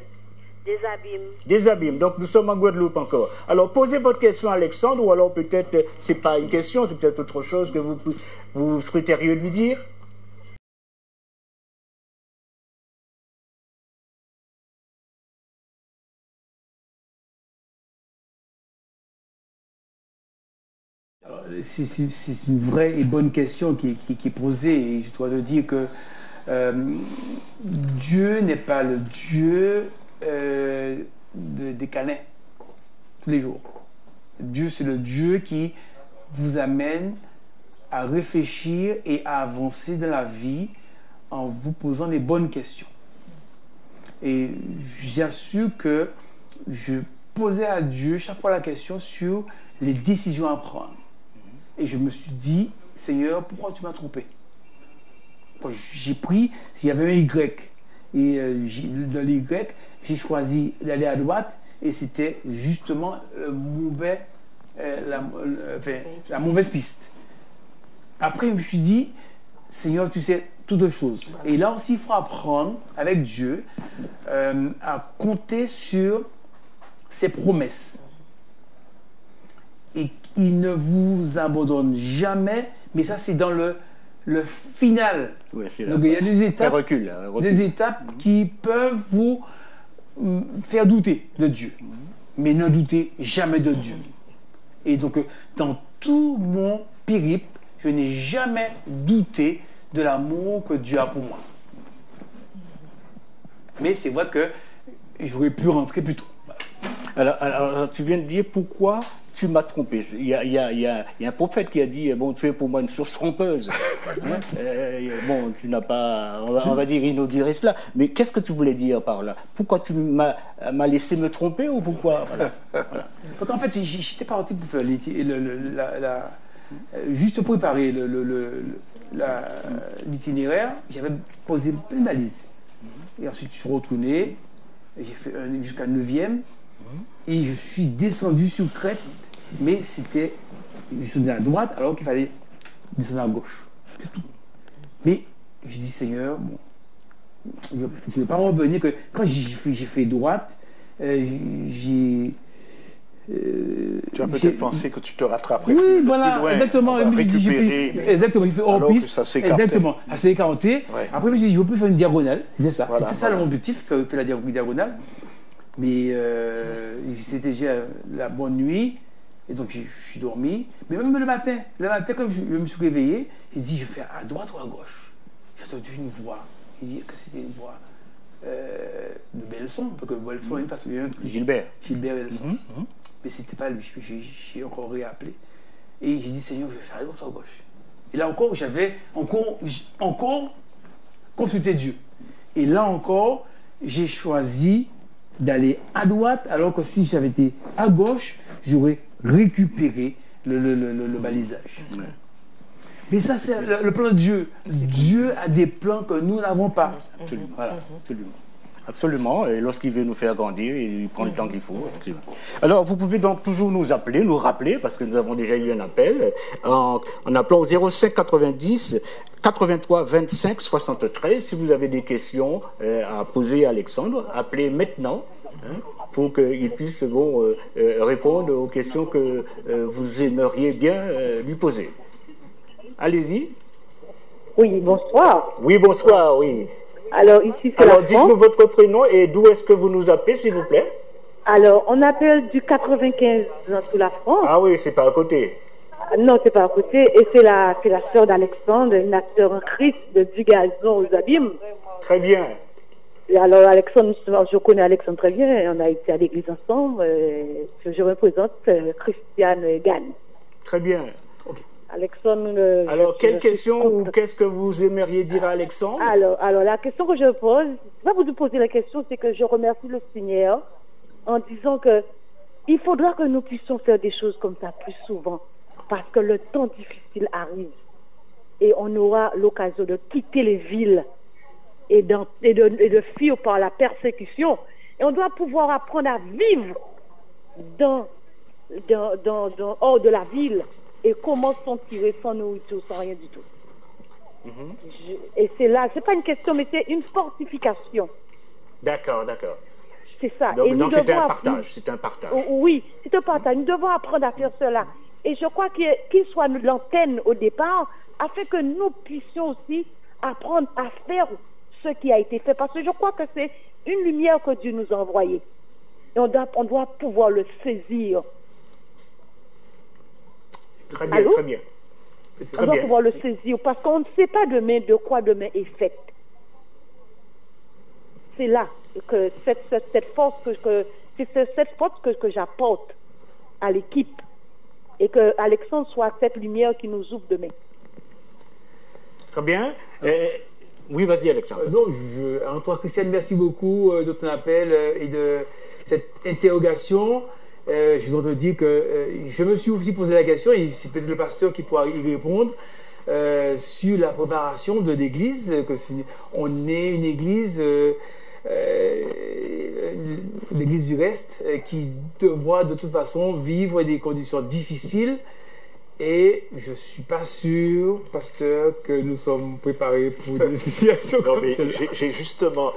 Des Abîmes. Des Abîmes. Donc nous sommes en Guadeloupe encore. Alors posez votre question à Alexandre, ou alors peut-être, c'est pas une question, c'est peut-être autre chose que vous souhaiteriez lui dire. C'est une vraie et bonne question qui est posée, et je dois te dire que Dieu n'est pas le Dieu des câlins tous les jours. Dieu, c'est le Dieu qui vous amène à réfléchir et à avancer dans la vie en vous posant les bonnes questions. Et j'assure que je posais à Dieu chaque fois la question sur les décisions à prendre. Et je me suis dit, Seigneur, pourquoi tu m'as trompé? J'ai pris, il y avait un Y. Et dans les Y, j'ai choisi d'aller à droite. Et c'était justement la mauvaise piste. Après, je me suis dit, Seigneur, tu sais toutes choses. Et là aussi, il faut apprendre avec Dieu à compter sur ses promesses. Et il ne vous abandonne jamais, mais ça c'est dans le final. Oui, donc il y a des étapes, recul. Des étapes qui peuvent vous faire douter de Dieu, mais ne doutez jamais de Dieu. Et donc dans tout mon périple, je n'ai jamais douté de l'amour que Dieu a pour moi. Mais c'est vrai que j'aurais pu rentrer plus tôt. Alors, tu viens de dire pourquoi tu m'as trompé. Il y a un prophète qui a dit, bon, tu es pour moi une source trompeuse. Hein? Bon, tu n'as pas, on va dire, inauguré cela. Mais qu'est-ce que tu voulais dire par là? Pourquoi tu m'as laissé me tromper ou pourquoi? Voilà. Donc en fait, j'étais parti pour faire juste préparer l'itinéraire. J'avais posé une balise. Et ensuite, je suis retourné. J'ai fait jusqu'à 9e. Et je suis descendu sur crête, mais c'était... Je suis à droite alors qu'il fallait descendre à gauche. C'est tout. Mais je dis, Seigneur, bon, je ne vais pas revenir que quand j'ai fait droite, j'ai... tu as peut-être pensé que tu te rattraperais. Oui, voilà, loin, exactement. Exactement, il fait hors alors que piste. ça s'écartait. Exactement, ça s'est écarté. Ouais. Après, je me suis dit, je peux faire une diagonale. C'est ça. Voilà, C'était ça mon objectif, faire la diagonale. Mais c'était déjà la bonne nuit. Et donc, je suis dormi. Mais même le matin, quand je me suis réveillé, j'ai dit, je fais à droite ou à gauche. J'ai entendu une voix. J'ai dit que c'était une voix de Belson. Parce que Belson, une façon. Gilbert Belson. Mais c'était pas lui. J'ai encore réappelé. Et j'ai dit, Seigneur, je vais faire à droite ou à gauche. Et là encore, j'avais encore consulté Dieu. Et là encore, j'ai choisi d'aller à droite, alors que si j'avais été à gauche, j'aurais récupéré le balisage. Ouais. Mais ça, c'est le plan de Dieu. Dieu a des plans que nous n'avons pas. Absolument. Voilà. Absolument. Et lorsqu'il veut nous faire grandir, il prend le temps qu'il faut. Alors, vous pouvez donc toujours nous appeler, nous rappeler, parce que nous avons déjà eu un appel, en appelant au 05 90 83 25 73. Si vous avez des questions à poser à Alexandre, appelez maintenant. Pour qu'il puisse répondre aux questions que vous aimeriez bien lui poser. Allez-y. Oui, bonsoir. Oui, bonsoir, oui. Alors, ici, c'est Alors, dites-nous votre prénom et d'où est-ce que vous nous appelez, s'il vous plaît? Alors, on appelle du 95 dans toute la France. Ah oui, c'est pas à côté. Non, c'est pas à côté. Et c'est la sœur d'Alexandre, une sœur en Christ de Dugazon aux Abîmes. Très bien. Et alors, Alexandre, je connais Alexandre très bien. On a été à l'église ensemble. Je représente Christiane Gagne. Très bien. Alexandre... alors, quelle question ou qu'est-ce que vous aimeriez dire à Alexandre? Alors, la question que je pose, pas vous poser la question, c'est que je remercie le Seigneur en disant que il faudra que nous puissions faire des choses comme ça plus souvent, parce que le temps difficile arrive et on aura l'occasion de quitter les villes et de fuir par la persécution. Et on doit pouvoir apprendre à vivre hors de la ville. Et comment s'en tirer sans nourriture, sans rien du tout. Et c'est là, c'est pas une question, mais c'est une fortification. D'accord. C'est ça. Donc c'est un partage, Oui, c'est un partage. Nous devons apprendre à faire cela. Et je crois qu'il soit l'antenne au départ, afin que nous puissions aussi apprendre à faire ce qui a été fait. Parce que je crois que c'est une lumière que Dieu nous a envoyée. Et on doit pouvoir le saisir. Très bien, très bien. On doit pouvoir le saisir parce qu'on ne sait pas demain de quoi demain est fait. C'est là que cette force que j'apporte à l'équipe et que Alexandre soit cette lumière qui nous ouvre demain. Très bien. Oui, vas-y Alexandre. Antoine Christiane, merci beaucoup de ton appel et de cette interrogation. Je dois te dire que je me suis aussi posé la question, et c'est peut-être le pasteur qui pourra y répondre, sur la préparation de l'église. On est une église, l'église du reste, qui devra de toute façon vivre des conditions difficiles. Et je ne suis pas sûr, pasteur, que nous sommes préparés pour des situations comme celle-là. J'ai justement,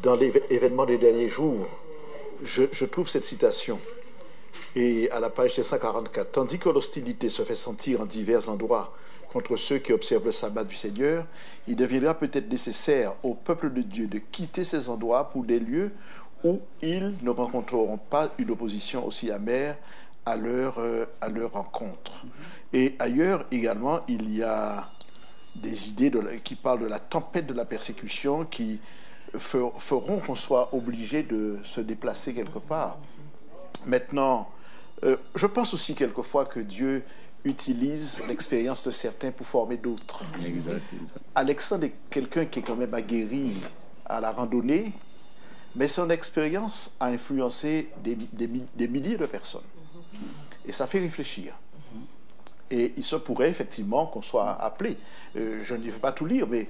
dans l'événement des derniers jours, je trouve cette citation, et à la page 144, tandis que l'hostilité se fait sentir en divers endroits contre ceux qui observent le sabbat du Seigneur, il deviendra peut-être nécessaire au peuple de Dieu de quitter ces endroits pour des lieux où ils ne rencontreront pas une opposition aussi amère à leur rencontre. Et ailleurs également, il y a des idées qui parlent de la tempête de la persécution qui feront qu'on soit obligé de se déplacer quelque part. Maintenant, je pense aussi quelquefois que Dieu utilise l'expérience de certains pour former d'autres. Exact. Alexandre est quelqu'un qui est quand même aguerri à la randonnée, mais son expérience a influencé des milliers de personnes. Et ça fait réfléchir. Et il se pourrait effectivement qu'on soit appelé. Je ne vais pas tout lire, mais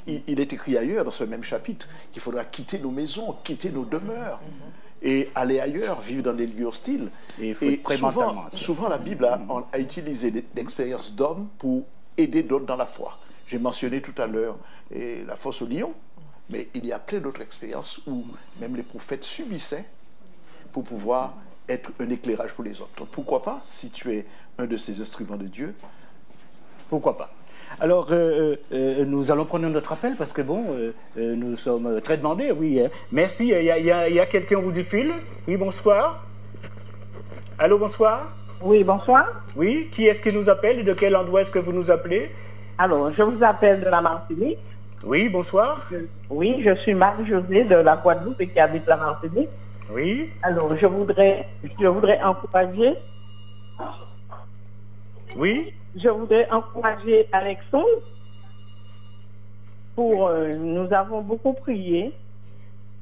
il est écrit ailleurs dans ce même chapitre qu'il faudra quitter nos maisons, quitter nos demeures. et aller ailleurs, vivre dans des lieux hostiles. Et souvent, la Bible a utilisé l'expérience d'hommes pour aider d'autres dans la foi. J'ai mentionné tout à l'heure la fosse au lion, mais il y a plein d'autres expériences où même les prophètes subissaient pour pouvoir être un éclairage pour les autres. Donc pourquoi pas, si tu es un de ces instruments de Dieu? Pourquoi pas? Alors, nous allons prendre notre appel parce que bon, nous sommes très demandés, oui. Merci, il y a quelqu'un au bout du fil. Oui, bonsoir. Allô, bonsoir. Oui, bonsoir. Oui, qui est-ce qui nous appelle et de quel endroit est-ce que vous nous appelez? Alors, je vous appelle de la Martinique. Oui, bonsoir. Oui, je suis Marie-Josée de la Guadeloupe et qui habite la Martinique. Oui. Alors, je voudrais encourager. Oui. Je voudrais encourager Alexandre nous avons beaucoup prié,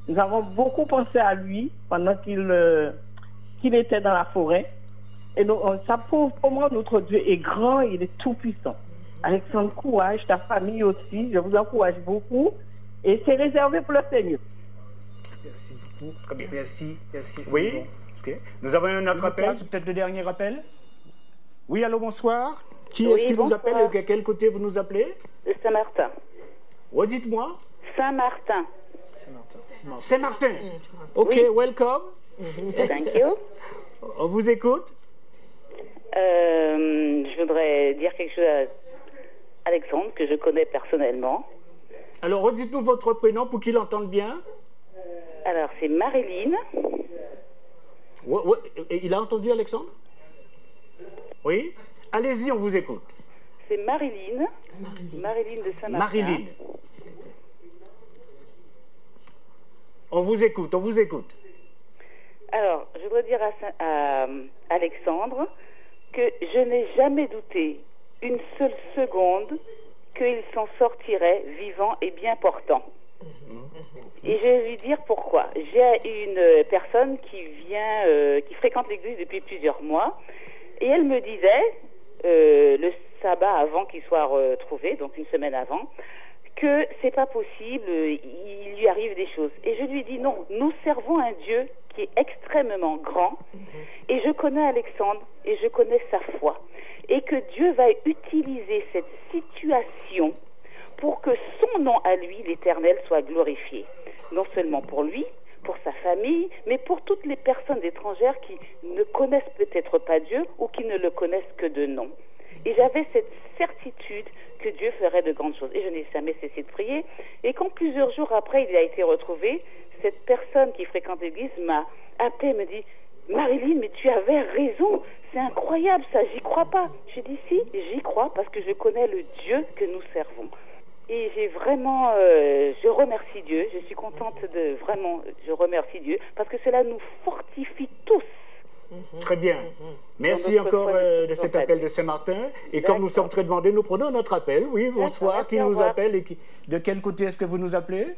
nous avons beaucoup pensé à lui pendant qu'il était dans la forêt. Et donc, ça prouve comment notre Dieu est grand, il est tout puissant. Alexandre, courage, ta famille aussi, je vous encourage beaucoup. Et c'est réservé pour le Seigneur. Merci beaucoup. Très bien. Merci. Oui. Okay. Nous avons un autre appel, c'est peut-être le dernier appel. Oui, allô, bonsoir. Qui est-ce qui nous appelle et de quel côté vous nous appelez? De Saint-Martin. Redites-moi. Saint-Martin. Saint-Martin. Ok, oui. Welcome. Thank you. On vous écoute. Je voudrais dire quelque chose à Alexandre, que je connais personnellement. Alors, redites-nous votre prénom pour qu'il l'entende bien. Alors, c'est Marilyn. Ouais, il a entendu, Alexandre? Oui. Allez-y, on vous écoute. C'est Marilyn. Marilyn de Saint-Martin. Marilyn. On vous écoute. Alors, je voudrais dire à Alexandre que je n'ai jamais douté une seule seconde qu'il s'en sortirait vivant et bien portant. Et je vais lui dire pourquoi. J'ai une personne qui fréquente l'église depuis plusieurs mois, et elle me disait, le sabbat avant qu'il soit retrouvé, donc une semaine avant, que c'est pas possible, il lui arrive des choses. Et je lui dis non, nous servons un Dieu qui est extrêmement grand, et je connais Alexandre, et je connais sa foi, et que Dieu va utiliser cette situation pour que son nom à lui, l'Éternel, soit glorifié. Non seulement pour lui, pour sa famille, mais pour toutes les personnes étrangères qui ne connaissent peut-être pas Dieu ou qui ne le connaissent que de nom. Et j'avais cette certitude que Dieu ferait de grandes choses. Et je n'ai jamais cessé de prier. Et quand plusieurs jours après, il a été retrouvé, cette personne qui fréquente l'église m'a appelé, me dit « Marilyn, mais tu avais raison, c'est incroyable ça, j'y crois pas. » J'ai dit « Si, j'y crois parce que je connais le Dieu que nous servons. » Et j'ai vraiment, je remercie Dieu, je suis contente je remercie Dieu, parce que cela nous fortifie tous. Très bien. Merci encore de cet appel de Saint-Martin. Et comme nous sommes très demandés, nous prenons notre appel. Oui, bonsoir. Qui nous appelle et de quel côté est-ce que vous nous appelez?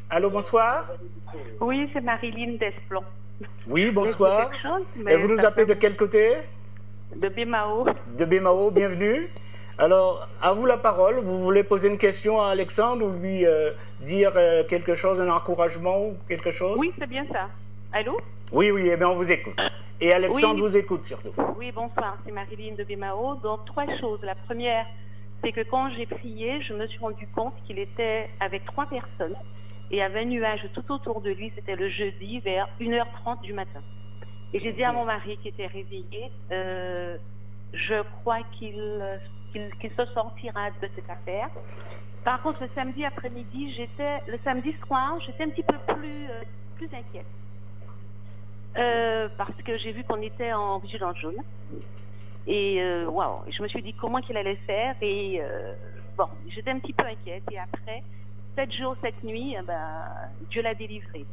Allô, bonsoir. Oui, c'est Marilyn Desplon. Oui, bonsoir. Et vous nous appelez de quel côté? De Bémao. De Bémao, bienvenue. Alors, à vous la parole. Vous voulez poser une question à Alexandre ou lui dire quelque chose, un encouragement ou quelque chose? Oui, c'est bien ça. Allô? Oui, eh bien, on vous écoute. Et Alexandre vous écoute surtout. Oui, bonsoir, c'est Marilyn de Bémao. Donc, 3 choses. La première, c'est que quand j'ai prié, je me suis rendu compte qu'il était avec 3 personnes et il y avait un nuage tout autour de lui. C'était le jeudi vers 1h30 du matin. Et j'ai dit à mon mari qui était réveillé, je crois qu'il se sortira de cette affaire. Par contre, le samedi après-midi, le samedi soir, j'étais un petit peu plus inquiète. Parce que j'ai vu qu'on était en vigilance jaune. Et waouh, je me suis dit comment qu'il allait faire. Et bon, j'étais un petit peu inquiète. Et après, 7 jours, 7 nuits, Dieu l'a délivré.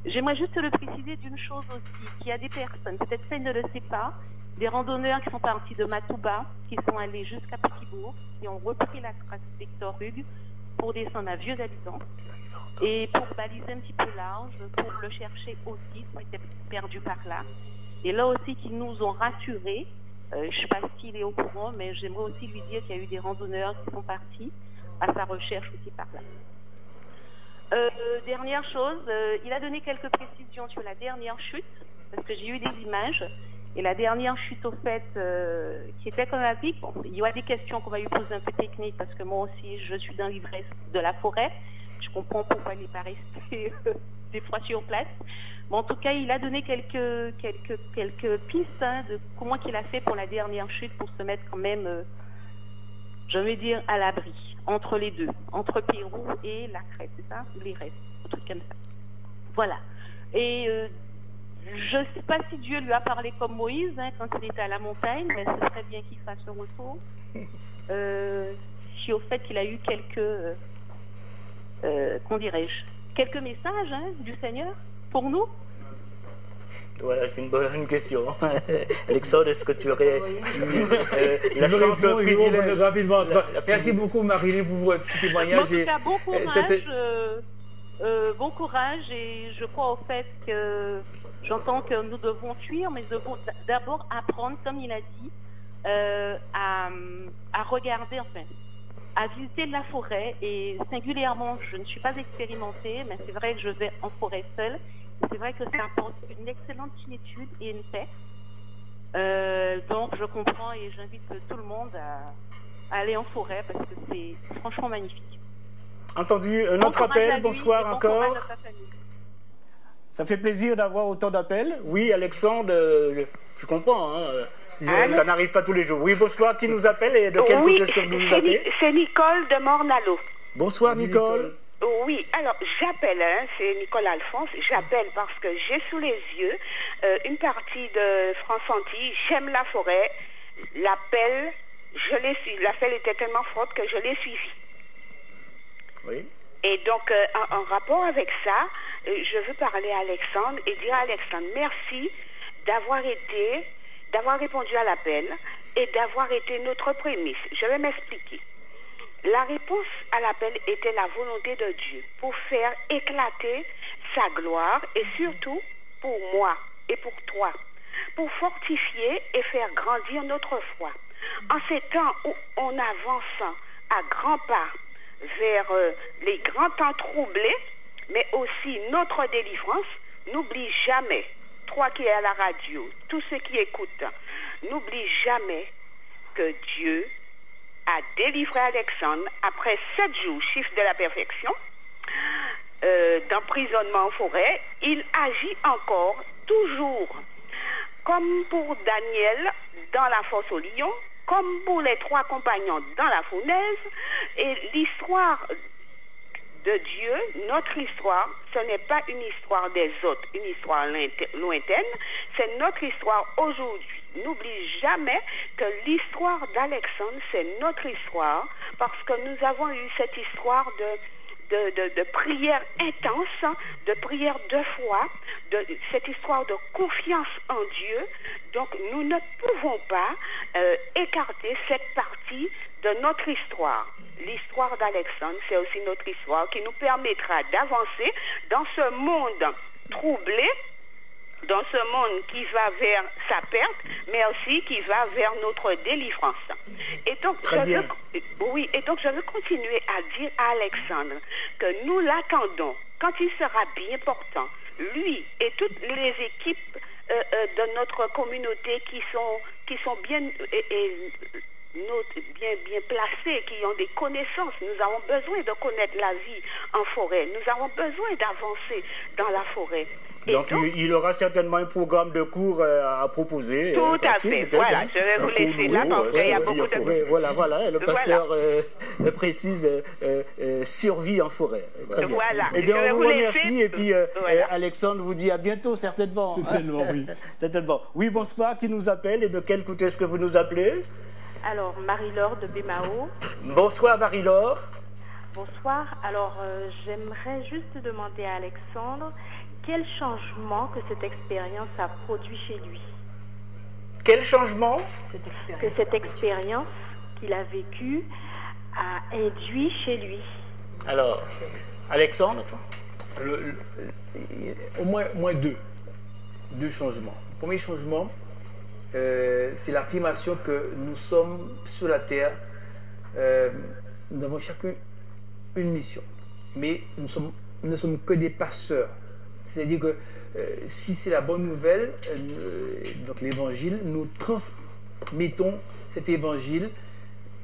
J'aimerais juste le préciser d'une chose aussi, qu'il y a des personnes, peut-être ça ne le sait pas, des randonneurs qui sont partis de Matouba, qui sont allés jusqu'à Petit-Bourg, qui ont repris la trace Victor Hugues pour descendre à Vieux-Habitants. Et pour baliser un petit peu large, pour le chercher aussi, qui était perdu par là. Et là aussi, qu'ils nous ont rassurés. Je ne sais pas s'il est au courant, mais j'aimerais aussi lui dire qu'il y a eu des randonneurs qui sont partis à sa recherche aussi par là. Dernière chose, il a donné quelques précisions sur la dernière chute, parce que j'ai eu des images. Et la dernière chute, au fait, qui était quand même rapide, bon, il y a des questions qu'on va lui poser un peu techniques, parce que moi aussi, je suis dans l'ivresse de la forêt. Je comprends pourquoi il n'est pas resté des fois sur place. Mais en tout cas, il a donné quelques pistes hein, de comment il a fait pour la dernière chute, pour se mettre quand même, je veux dire, à l'abri, entre les deux, entre Pérou et la Crète, c'est ça? Les restes, un truc comme ça. Voilà. Et je ne sais pas si Dieu lui a parlé comme Moïse hein, quand il était à la montagne, mais ce serait bien qu'il fasse un retour. Si au fait qu'il a eu quelques, comment dirais-je, quelques messages hein, du Seigneur pour nous. Voilà, c'est une bonne question. Alexandre, est-ce que tu aurais la chance de rapidement. Merci beaucoup, Marilyn, pour votre petit témoignage. En tout cas, bon courage, et je crois au fait que j'entends que nous devons fuir, mais nous devons d'abord apprendre, comme il a dit, à regarder, enfin, à visiter la forêt. Et singulièrement, je ne suis pas expérimentée, mais c'est vrai que je vais en forêt seule. C'est vrai que ça apporte une excellente quiétude et une paix. Donc je comprends et j'invite tout le monde à aller en forêt parce que c'est franchement magnifique. Entendu, un autre appel, bonsoir encore. Ça fait plaisir d'avoir autant d'appels. Oui, Alexandre, je comprends, hein, ça n'arrive pas tous les jours. Oui, bonsoir, qui nous appelle et de quel côté est-ce que vous nous appelez? C'est Nicole de Mornalo. Bonsoir Nicole. Oui, alors j'appelle, hein, c'est Nicole Alphonse, j'appelle parce que j'ai sous les yeux une partie de France Antilles, j'aime la forêt, l'appel, je l'ai suivi, l'appel était tellement forte que je l'ai suivi. Oui. Et donc, en rapport avec ça, je veux parler à Alexandre et dire à Alexandre, merci d'avoir répondu à l'appel et d'avoir été notre prémisse. Je vais m'expliquer. La réponse à l'appel était la volonté de Dieu pour faire éclater sa gloire et surtout pour moi et pour toi, pour fortifier et faire grandir notre foi. En ces temps où on avance à grands pas vers les grands temps troublés, mais aussi notre délivrance, n'oublie jamais, toi qui es à la radio, tous ceux qui écoutent, n'oublie jamais que Dieu a délivré Alexandre après 7 jours, chiffre de la perfection, d'emprisonnement en forêt. Il agit encore, toujours, comme pour Daniel dans la fosse au lion, comme pour les 3 compagnons dans la fournaise. Et l'histoire de Dieu, notre histoire, ce n'est pas une histoire des autres, une histoire lointaine, c'est notre histoire aujourd'hui. N'oublie jamais que l'histoire d'Alexandre, c'est notre histoire, parce que nous avons eu cette histoire de prière intense, de prière de foi, cette histoire de confiance en Dieu. Donc nous ne pouvons pas écarter cette partie de notre histoire. L'histoire d'Alexandre, c'est aussi notre histoire qui nous permettra d'avancer dans ce monde troublé, dans ce monde qui va vers sa perte, mais aussi qui va vers notre délivrance. Et donc, je veux continuer à dire à Alexandre que nous l'attendons quand il sera bien portant, lui et toutes les équipes de notre communauté qui sont bien bien placés, qui ont des connaissances. Nous avons besoin de connaître la vie en forêt. Nous avons besoin d'avancer dans la forêt. Donc, il aura certainement un programme de cours à proposer. Tout à fait. Voilà, je vais vous laisser là parce qu'il y a beaucoup de... Voilà, le pasteur précise survie en forêt. Très bien. Voilà. Eh bien, on vous remercie et puis Alexandre vous dit à bientôt, certainement. Certainement, oui. Certainement. Oui, bonsoir, qui nous appelle et de quel côté est-ce que vous nous appelez? Alors, Marie-Laure de Bémao. Bonsoir, Marie-Laure. Bonsoir. Alors, j'aimerais juste demander à Alexandre quel changement que cette expérience a produit chez lui. Quel changement? Que cette expérience qu'il a vécue a induit chez lui. Alors, Alexandre? Au moins deux changements. Le premier changement, c'est l'affirmation que nous sommes sur la terre, nous avons chacun une mission, mais nous sommes ne sommes que des passeurs. C'est-à-dire que si c'est la bonne nouvelle, donc l'évangile, nous transmettons cet évangile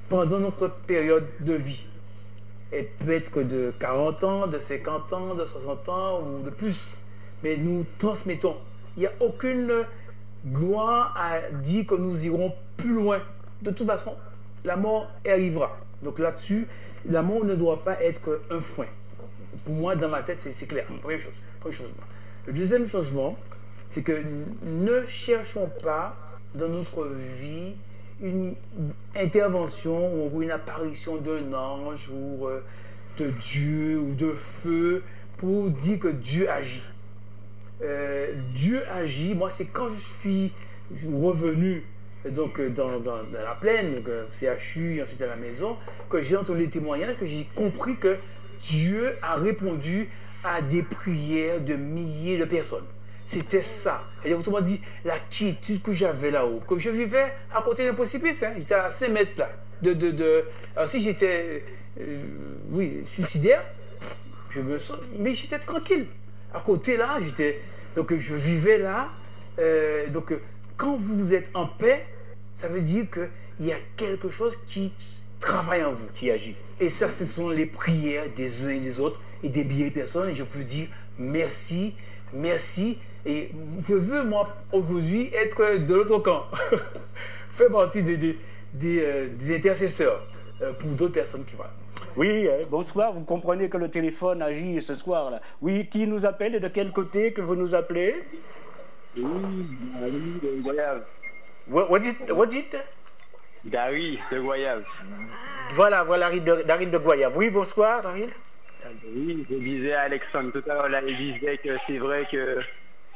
pendant notre période de vie. Elle peut être de 40 ans, de 50 ans, de 60 ans ou de plus. Mais nous transmettons. Il n'y a aucune gloire à dire que nous irons plus loin. De toute façon, la mort arrivera. Donc là-dessus, la mort ne doit pas être un frein. Pour moi, dans ma tête, c'est clair. Premier changement. Le deuxième changement, c'est que ne cherchons pas dans notre vie une intervention ou une apparition d'un ange ou de Dieu ou de feu pour dire que Dieu agit. Dieu agit, moi c'est quand je suis revenu donc, dans la plaine, donc, CHU, ensuite à la maison, que j'ai entendu les témoignages, que j'ai compris que Dieu a répondu à des prières de milliers de personnes. C'était ça. Et autrement dit, la quiétude que j'avais là-haut, que je vivais à côté d'un précipice, hein. J'étais à 5 mètres là. Alors si j'étais suicidaire, je me sens, mais j'étais tranquille. À côté là, donc je vivais là. Donc quand vous êtes en paix, ça veut dire qu'il y a quelque chose qui travaille en vous, qui agit. Et ça, ce sont les prières des uns et des autres et des milliers de personnes. Et je peux dire merci, merci. Et je veux, moi, aujourd'hui, être de l'autre camp. Faire partie des intercesseurs pour d'autres personnes qui vont. Oui, bonsoir. Vous comprenez que le téléphone agit ce soir-là. Oui, qui nous appelle et de quel côté que vous nous appelez? Oui, de Goyave. What dit? Dari de Goyave. Voilà, Daryl de Goyave. Oui, bonsoir, Daryl. Oui, je disais à Alexandre tout à l'heure, là, il disait que c'est vrai que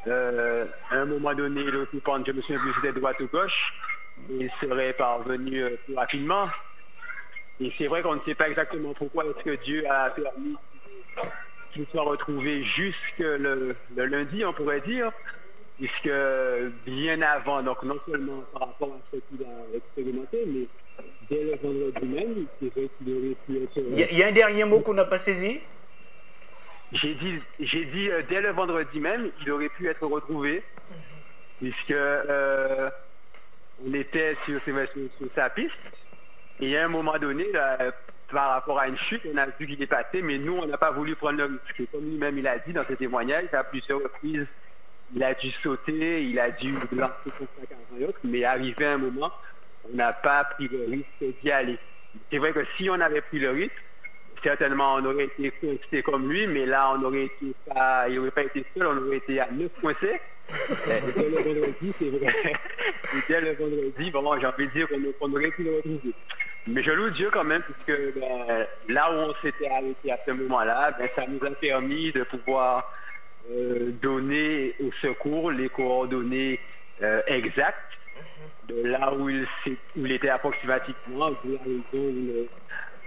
à un moment donné, l'occupant, je me souviens plus si c'était droite ou gauche, il serait parvenu plus rapidement. Et c'est vrai qu'on ne sait pas exactement pourquoi est-ce que Dieu a permis qu'il soit retrouvé jusque le lundi, on pourrait dire, puisque bien avant, donc non seulement par rapport à ce qu'il a expérimenté, mais dès le vendredi même, c'est vrai qu'il aurait pu être... Il y a un dernier mot qu'on n'a pas saisi? J'ai dit dès le vendredi même, il aurait pu être retrouvé, puisque on était sur sa piste, et il y a un moment donné, là, par rapport à une chute, on a vu qu'il est passé, mais nous, on n'a pas voulu prendre le risque. Et comme lui-même, il a dit dans ses témoignages, à plusieurs reprises, il a dû sauter, il a dû lancer son sac avant et autres, mais arrivé à un moment, on n'a pas pris le risque d'y aller. C'est vrai que si on avait pris le risque, certainement on aurait été coincé comme lui, mais là il n'aurait pas été seul, on aurait été à 9 coincés. Dès le vendredi, c'est vrai. Et dès le vendredi, bon, j'ai envie de dire qu'on aurait pu le retrouver. Mais je loue Dieu quand même, puisque là où on s'était arrêté à ce moment-là, ça nous a permis de pouvoir donner au secours les coordonnées exactes de là où il était approximativement.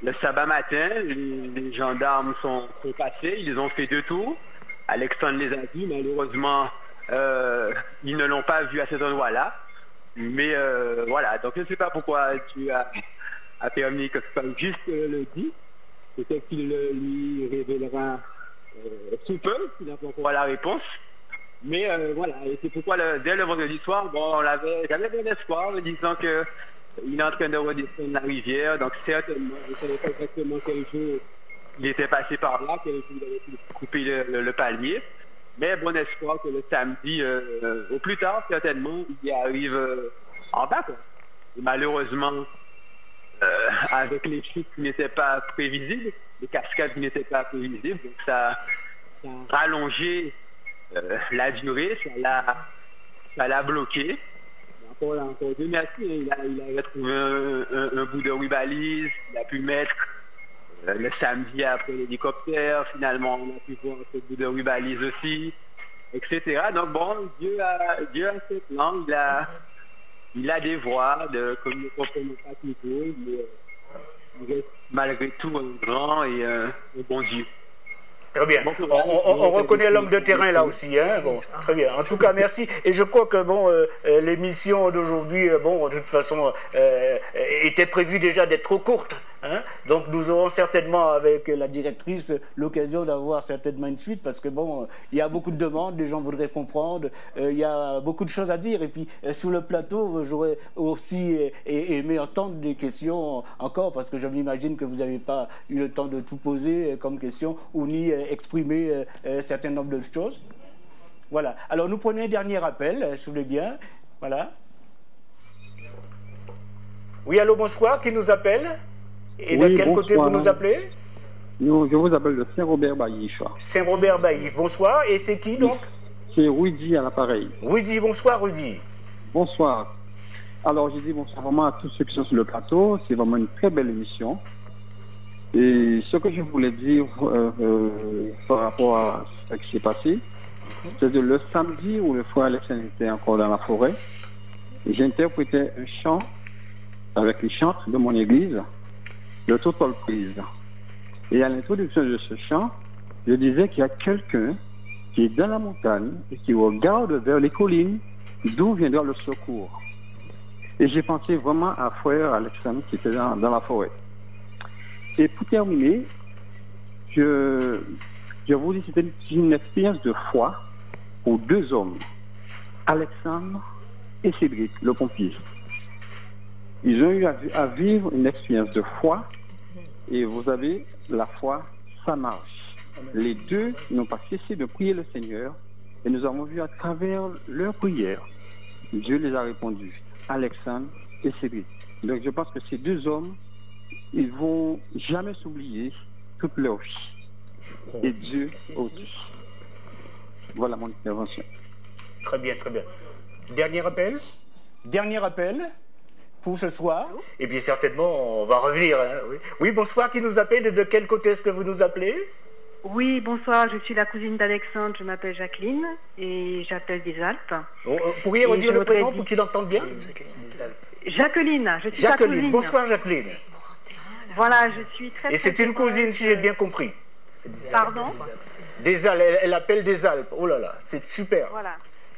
Le sabbat matin, les gendarmes sont passés, ils ont fait 2 tours. Alexandre les a vus, malheureusement, ils ne l'ont pas vu à cet endroit-là. Mais voilà, donc je ne sais pas pourquoi tu as permis que ce soit juste le dit. Peut-être qu'il lui révélera sous peu, s'il n'a pas encore la réponse. Mais voilà, et c'est pourquoi dès le vendredi soir, bon, j'avais bon espoir en disant qu'il est en train de redescendre la rivière, donc certainement, je ne savais pas exactement quel jour il était passé par là, quel jour il avait pu couper le palmier. Mais bon espoir que le samedi, au plus tard, certainement, il y arrive en bas, quoi. Et malheureusement, avec les chutes qui n'étaient pas prévisibles, les cascades qui n'étaient pas prévisibles, donc ça a rallongé la durée, ça l'a bloqué. Encore Dieu merci, il a retrouvé un bout de rubalise, il a pu mettre le samedi après l'hélicoptère, finalement on a pu voir ce bout de rubalise aussi, etc. Donc bon, Dieu a ses plans, il a des voies que nous ne comprenons pas toujours, mais il reste malgré tout un grand et un bon Dieu. Très bien. On reconnaît l'homme de terrain là aussi. Hein? Bon, très bien. En tout cas, merci. Et je crois que bon, l'émission d'aujourd'hui, bon, de toute façon, était prévue déjà d'être trop courte. Hein? Donc nous aurons certainement avec la directrice l'occasion d'avoir certainement une suite parce que bon, il y a beaucoup de demandes, les gens voudraient comprendre, il y a beaucoup de choses à dire et puis sur le plateau, j'aurais aussi aimé entendre des questions encore parce que je m'imagine que vous n'avez pas eu le temps de tout poser comme question ou ni exprimer un certain nombre de choses. Voilà. Alors nous prenons un dernier appel, si vous voulez bien. Voilà. Oui, allô, bonsoir, qui nous appelle? Et de quel côté vous nous appelez? Je vous appelle de Saint-Robert-Baillif. Saint-Robert-Baillif, bonsoir. Et c'est qui donc? C'est Rudy à l'appareil. Rudy, bonsoir Rudy. Bonsoir. Alors je dis bonsoir vraiment à tous ceux qui sont sur le plateau. C'est vraiment une très belle émission. Et ce que je voulais dire par rapport à ce qui s'est passé, c'est que le samedi où le frère Alexandre était encore dans la forêt, j'interprétais un chant avec les chants de mon église, le Total Praise. Et à l'introduction de ce chant, je disais qu'il y a quelqu'un qui est dans la montagne et qui regarde vers les collines d'où viendra le secours. Et j'ai pensé vraiment à frère Alexandre qui était dans la forêt. Et pour terminer, je vous dis que c'était une expérience de foi pour deux hommes, Alexandre et Cédric, le pompier. Ils ont eu à vivre une expérience de foi et vous savez, la foi, ça marche. Les deux n'ont pas cessé de prier le Seigneur et nous avons vu à travers leurs prières, Dieu les a répondu, Alexandre et Cédric. Donc je pense que ces deux hommes, ils ne vont jamais s'oublier toute leur vie. Et Dieu aussi. Voilà mon intervention. Très bien, très bien. Dernier appel? Dernier appel pour ce soir. Et bien certainement, on va revenir. Hein, oui. Oui, bonsoir, qui nous appelle? De quel côté est-ce que vous nous appelez? Oui, bonsoir, je suis la cousine d'Alexandre, je m'appelle Jacqueline et j'appelle des Alpes. Pourriez redire le prénom pour qu'il entende bien? Jacqueline, je suis Jacqueline, ta cousine. bonsoir Jacqueline. Voilà, je suis très... Et c'est une cousine, si j'ai bien compris. Pardon? Des Alpes, elle appelle des Alpes. Oh là là, c'est super. Voilà.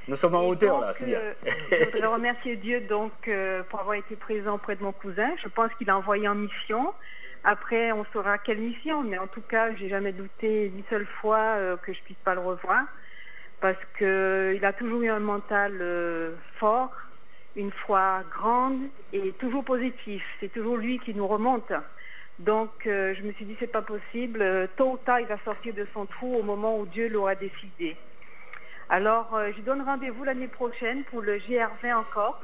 Nous sommes en hauteur là, c'est bien. Je voudrais remercier Dieu donc pour avoir été présent auprès de mon cousin. Je pense qu'il a envoyé en mission. Après, on saura quelle mission, mais en tout cas, j'ai jamais douté une seule fois que je puisse pas le revoir, parce que il a toujours eu un mental fort, une foi grande et toujours positif. C'est toujours lui qui nous remonte. Donc, je me suis dit c'est pas possible. Tôt ou tard, il va sortir de son trou au moment où Dieu l'aura décidé. Alors, je donne rendez-vous l'année prochaine pour le GR20 en Corse.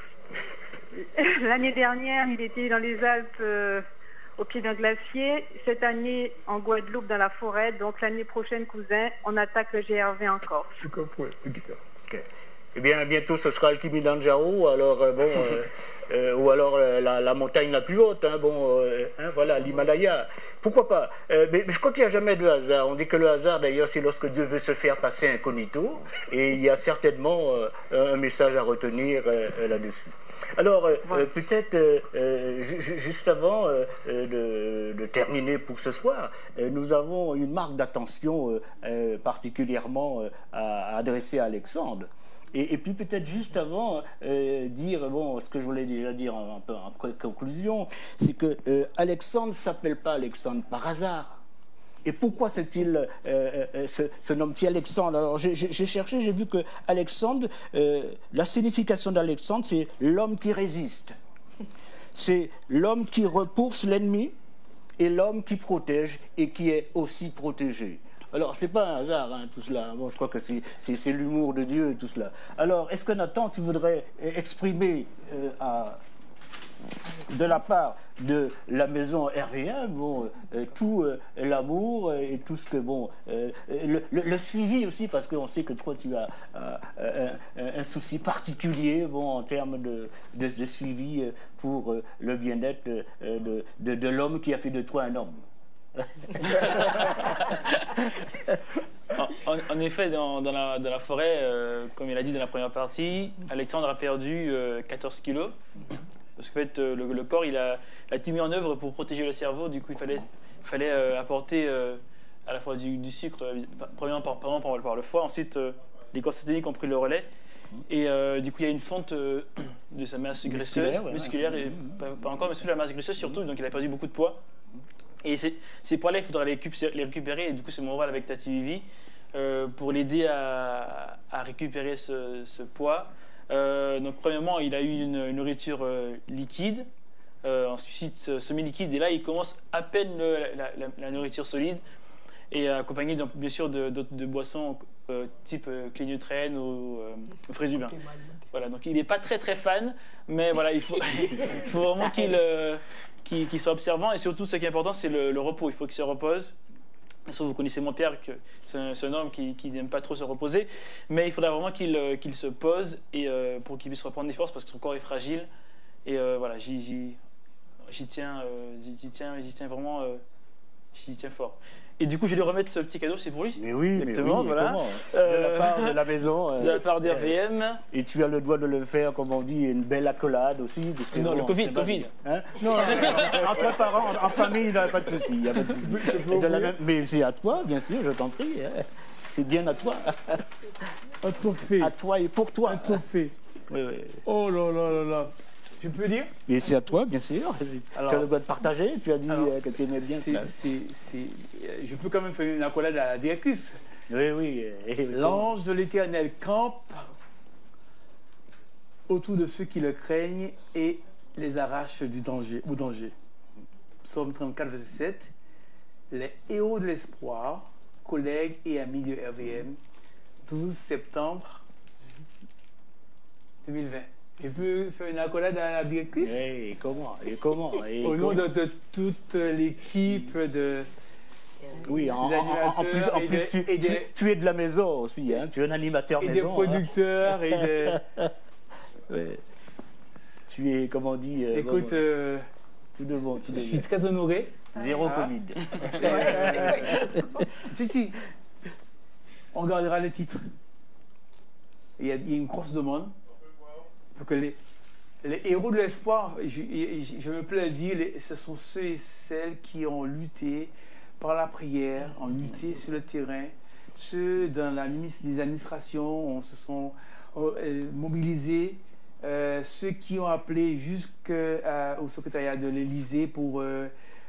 L'année dernière, il était dans les Alpes au pied d'un glacier. Cette année, en Guadeloupe, dans la forêt. Donc, l'année prochaine, cousin, on attaque le GR20 en Corse. Je comprends. Okay. Eh bien, bientôt, ce sera le Kilimanjaro, alors, ou alors la montagne la plus haute, hein, voilà, l'Himalaya. Pourquoi pas? Mais je crois qu'il n'y a jamais de hasard. On dit que le hasard, d'ailleurs, c'est lorsque Dieu veut se faire passer incognito, et il y a certainement un message à retenir là-dessus. Alors, peut-être, juste avant de terminer pour ce soir, nous avons une marque d'attention particulièrement à adresser à Alexandre. Et puis peut-être juste avant, dire, ce que je voulais déjà dire un peu en conclusion, c'est que Alexandre ne s'appelle pas Alexandre par hasard. Et pourquoi se nomme-t-il Alexandre? Alors j'ai cherché, j'ai vu que Alexandre, la signification d'Alexandre, c'est l'homme qui résiste. C'est l'homme qui repousse l'ennemi et l'homme qui protège et qui est aussi protégé. Alors, c'est pas un hasard, hein, tout cela. Bon, je crois que c'est l'humour de Dieu, tout cela. Alors, est-ce que Nathan, tu voudrais exprimer de la part de la maison RVM, tout l'amour et tout ce que, le suivi aussi, parce qu'on sait que toi, tu as un souci particulier, en termes de suivi pour le bien-être de l'homme qui a fait de toi un homme. En effet, dans la forêt, comme il a dit dans la première partie, Alexandre a perdu 14 kilos. Parce qu'en fait, le corps, il a été mis en œuvre pour protéger le cerveau. Du coup, il fallait apporter à la fois du sucre, premièrement par le foie. Ensuite, les corps cétoniques ont pris le relais. Et du coup, il y a une fonte de sa masse graisseuse, musculaire, et pas encore, mais sous la masse graisseuse surtout. Donc, il a perdu beaucoup de poids. Et ces poids-là, il faudra les récupérer. Et du coup, c'est mon rôle avec Tati Vivi pour l'aider à récupérer ce poids. Donc, premièrement, il a eu une nourriture liquide, ensuite semi-liquide. Et là, il commence à peine la nourriture solide. Et accompagné bien sûr de boissons type Clénutrène ou Frésumin. Voilà, donc il n'est pas très fan, mais voilà, il faut vraiment qu'il soit observant. Et surtout, ce qui est important, c'est le repos. Il faut qu'il se repose. Sauf vous connaissez mon père, que c'est un homme qui n'aime pas trop se reposer. Mais il faudra vraiment qu'il se pose et, pour qu'il puisse reprendre des forces parce que son corps est fragile. Et voilà, j'y tiens vraiment, j'y tiens fort. Et du coup, je vais lui remettre ce petit cadeau, c'est pour lui. Mais oui, exactement, mais voilà. De la part de la maison. De la part d'RVM. Et tu as le droit de le faire, comme on dit, une belle accolade aussi. Parce que, non, bon, le Covid. Hein? Non, entre parents, en famille, il n'y a pas de souci. Il y a pas de souci. Mais c'est à toi, bien sûr, je t'en prie. C'est bien à toi. Un trophée. À toi et pour toi. Un trophée. Oui. Oh là là là là. Je peux dire? Et c'est à toi, bien sûr. Alors, tu as le droit de partager. Tu as dit que tu aimais bien ça. Je peux quand même faire une accolade à la directrice. Oui. L'ange de l'Éternel campe autour de ceux qui le craignent et les arrache du danger, au danger. Psaume 34, verset 7. Les héros de l'espoir, collègues et amis de RVM, 12 septembre 2020. Je peux faire une accolade à la directrice? Et comment Au nom de toute l'équipe de... Oui, en plus tu es de la maison aussi, hein? Tu es un animateur maison. Et des producteurs et des... Oui. Tu es, comme on dit... Écoute, tout de bon. Je suis très honoré. Zéro Covid. Si. On gardera les titres. Il y a une grosse demande. Donc les héros de l'espoir, je me plais à dire, ce sont ceux et celles qui ont lutté par la prière, ont lutté sur le terrain, ceux dans les administrations se sont mobilisés, ceux qui ont appelé jusqu'au secrétariat de l'Élysée pour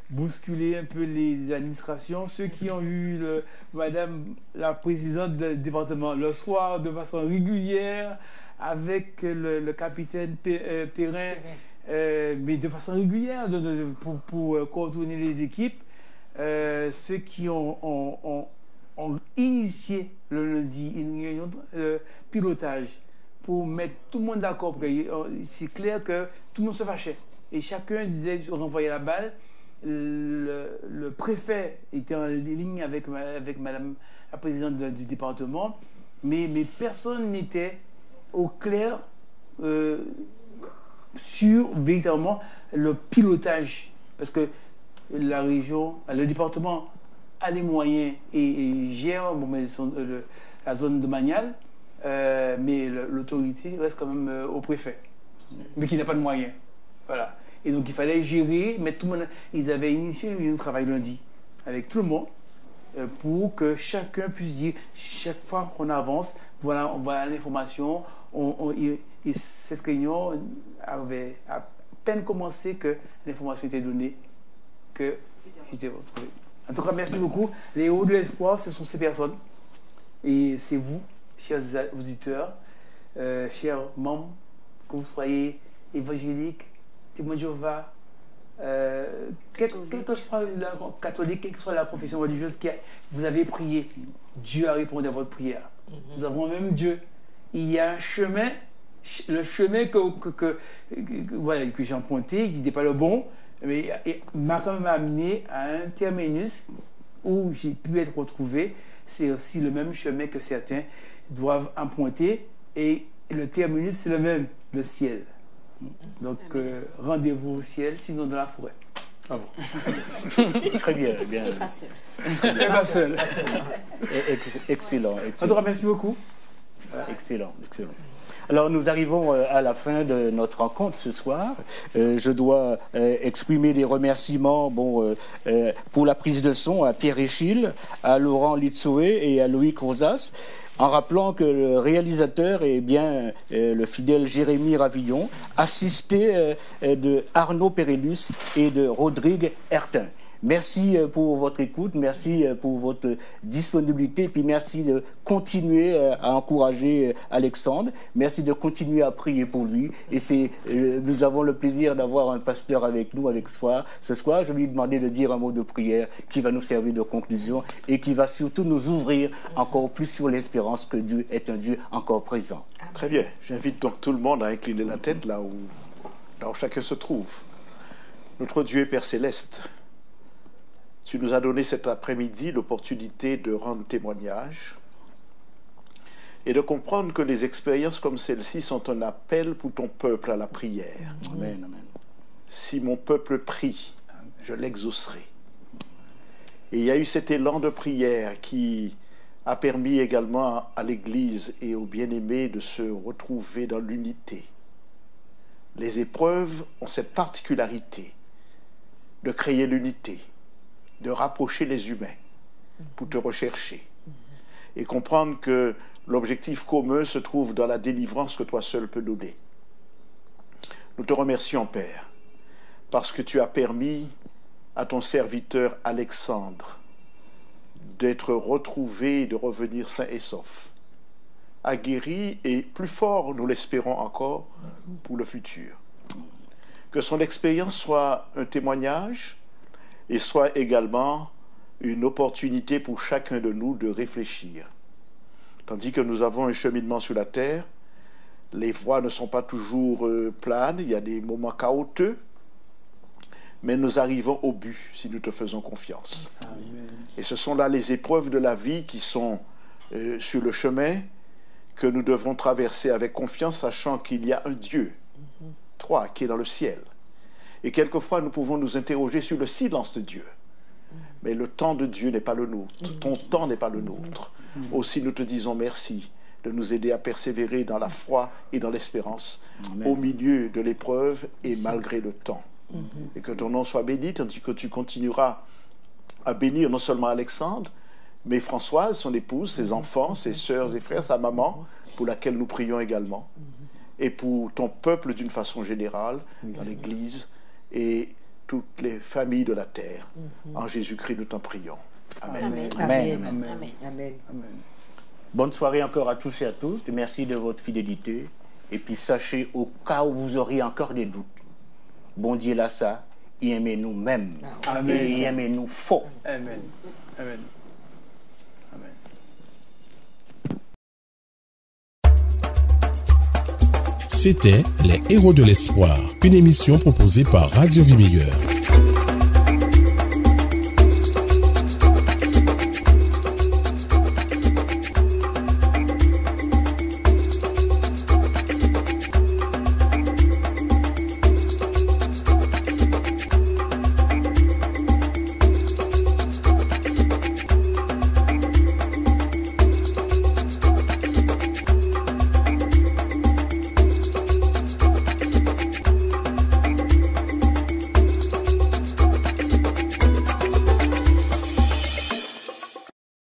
bousculer un peu les administrations, ceux qui ont eu Madame la présidente du département le soir de façon régulière, avec le capitaine Perrin, mais de façon régulière pour coordonner les équipes, ceux qui ont initié le lundi une réunion de pilotage pour mettre tout le monde d'accord. C'est clair que tout le monde se fâchait et chacun disait renvoyer la balle. Le préfet était en ligne avec Madame la présidente du département, mais personne n'était au clair sur véritablement le pilotage, parce que la région, le département a les moyens et gère la zone domaniale, mais l'autorité reste quand même au préfet, mais qui n'a pas de moyens. Voilà. Et donc il fallait gérer, mais tout le monde, ils avaient initié un travail lundi avec tout le monde, pour que chacun puisse dire, chaque fois qu'on avance, voilà l'information. Cette réunion avait à peine commencé que l'information était donnée, que j'étais retrouvé. En tout cas, merci beaucoup. Les héros de l'espoir, ce sont ces personnes. Et c'est vous, chers auditeurs, chers membres, que vous soyez évangéliques, témoins de Jéhovah, quelle que soit la catholique, quelle que soit la profession religieuse, vous avez prié, Dieu a répondu à votre prière. Nous avons même Dieu. Il y a un chemin, le chemin que j'ai emprunté, qui n'était pas le bon, mais m'a quand même amené à un terminus où j'ai pu être retrouvé. C'est aussi le même chemin que certains doivent emprunter, et le terminus, c'est le même, le ciel. Donc, rendez-vous au ciel, sinon dans la forêt. Ah bon. Très bien. Et pas seul. Et pas seul. Excellent. En tout cas, merci beaucoup. Excellent. Alors, nous arrivons à la fin de notre rencontre ce soir. Je dois exprimer des remerciements pour la prise de son à Pierre Échille, à Laurent Litsoé et à Loïc Rosas, en rappelant que le réalisateur est bien le fidèle Jérémy Ravillon, assisté de Arnaud Pérélus et de Rodrigue Hertin. Merci pour votre écoute, merci pour votre disponibilité, puis merci de continuer à encourager Alexandre, merci de continuer à prier pour lui. Et nous avons le plaisir d'avoir un pasteur avec nous ce soir. Je vais lui demander de dire un mot de prière qui va nous servir de conclusion et qui va surtout nous ouvrir encore plus sur l'espérance que Dieu est un Dieu encore présent. Très bien. J'invite donc tout le monde à incliner la tête là où chacun se trouve. Notre Dieu et Père Céleste, tu nous as donné cet après-midi l'opportunité de rendre témoignage et de comprendre que les expériences comme celle-ci sont un appel pour ton peuple à la prière. Amen, amen. Si mon peuple prie, je l'exaucerai. Et il y a eu cet élan de prière qui a permis également à l'Église et aux bien-aimés de se retrouver dans l'unité. Les épreuves ont cette particularité de créer l'unité, de rapprocher les humains pour te rechercher et comprendre que l'objectif commun se trouve dans la délivrance que toi seul peux donner. Nous te remercions, Père, parce que tu as permis à ton serviteur Alexandre d'être retrouvé et de revenir sain et sauf, aguerri et plus fort, nous l'espérons encore, pour le futur. Que son expérience soit un témoignage et soit également une opportunité pour chacun de nous de réfléchir. Tandis que nous avons un cheminement sur la terre, les voies ne sont pas toujours planes, il y a des moments chaotiques, mais nous arrivons au but si nous te faisons confiance. Amen. Et ce sont là les épreuves de la vie qui sont sur le chemin que nous devons traverser avec confiance, sachant qu'il y a un Dieu, toi, qui est dans le ciel. Et quelquefois, nous pouvons nous interroger sur le silence de Dieu. Mais le temps de Dieu n'est pas le nôtre. Ton temps n'est pas le nôtre. Aussi, nous te disons merci de nous aider à persévérer dans la foi et dans l'espérance, au milieu de l'épreuve et malgré le temps. Et que ton nom soit béni, tandis que tu continueras à bénir non seulement Alexandre, mais Françoise, son épouse, ses enfants, ses sœurs et frères, sa maman, pour laquelle nous prions également, et pour ton peuple d'une façon générale, dans l'Église, et toutes les familles de la terre. En Jésus-Christ, nous t'en prions. Amen. Amen. Amen. Amen. Amen. Amen. Bonne soirée encore à tous et à toutes. Merci de votre fidélité. Et puis sachez, au cas où vous auriez encore des doutes, bon Dieu là ça, il aime nous même. Amen. Et il aime nous fort. Amen. Amen. C'était Les Héros de l'Espoir, une émission proposée par Radio Vie Meilleure.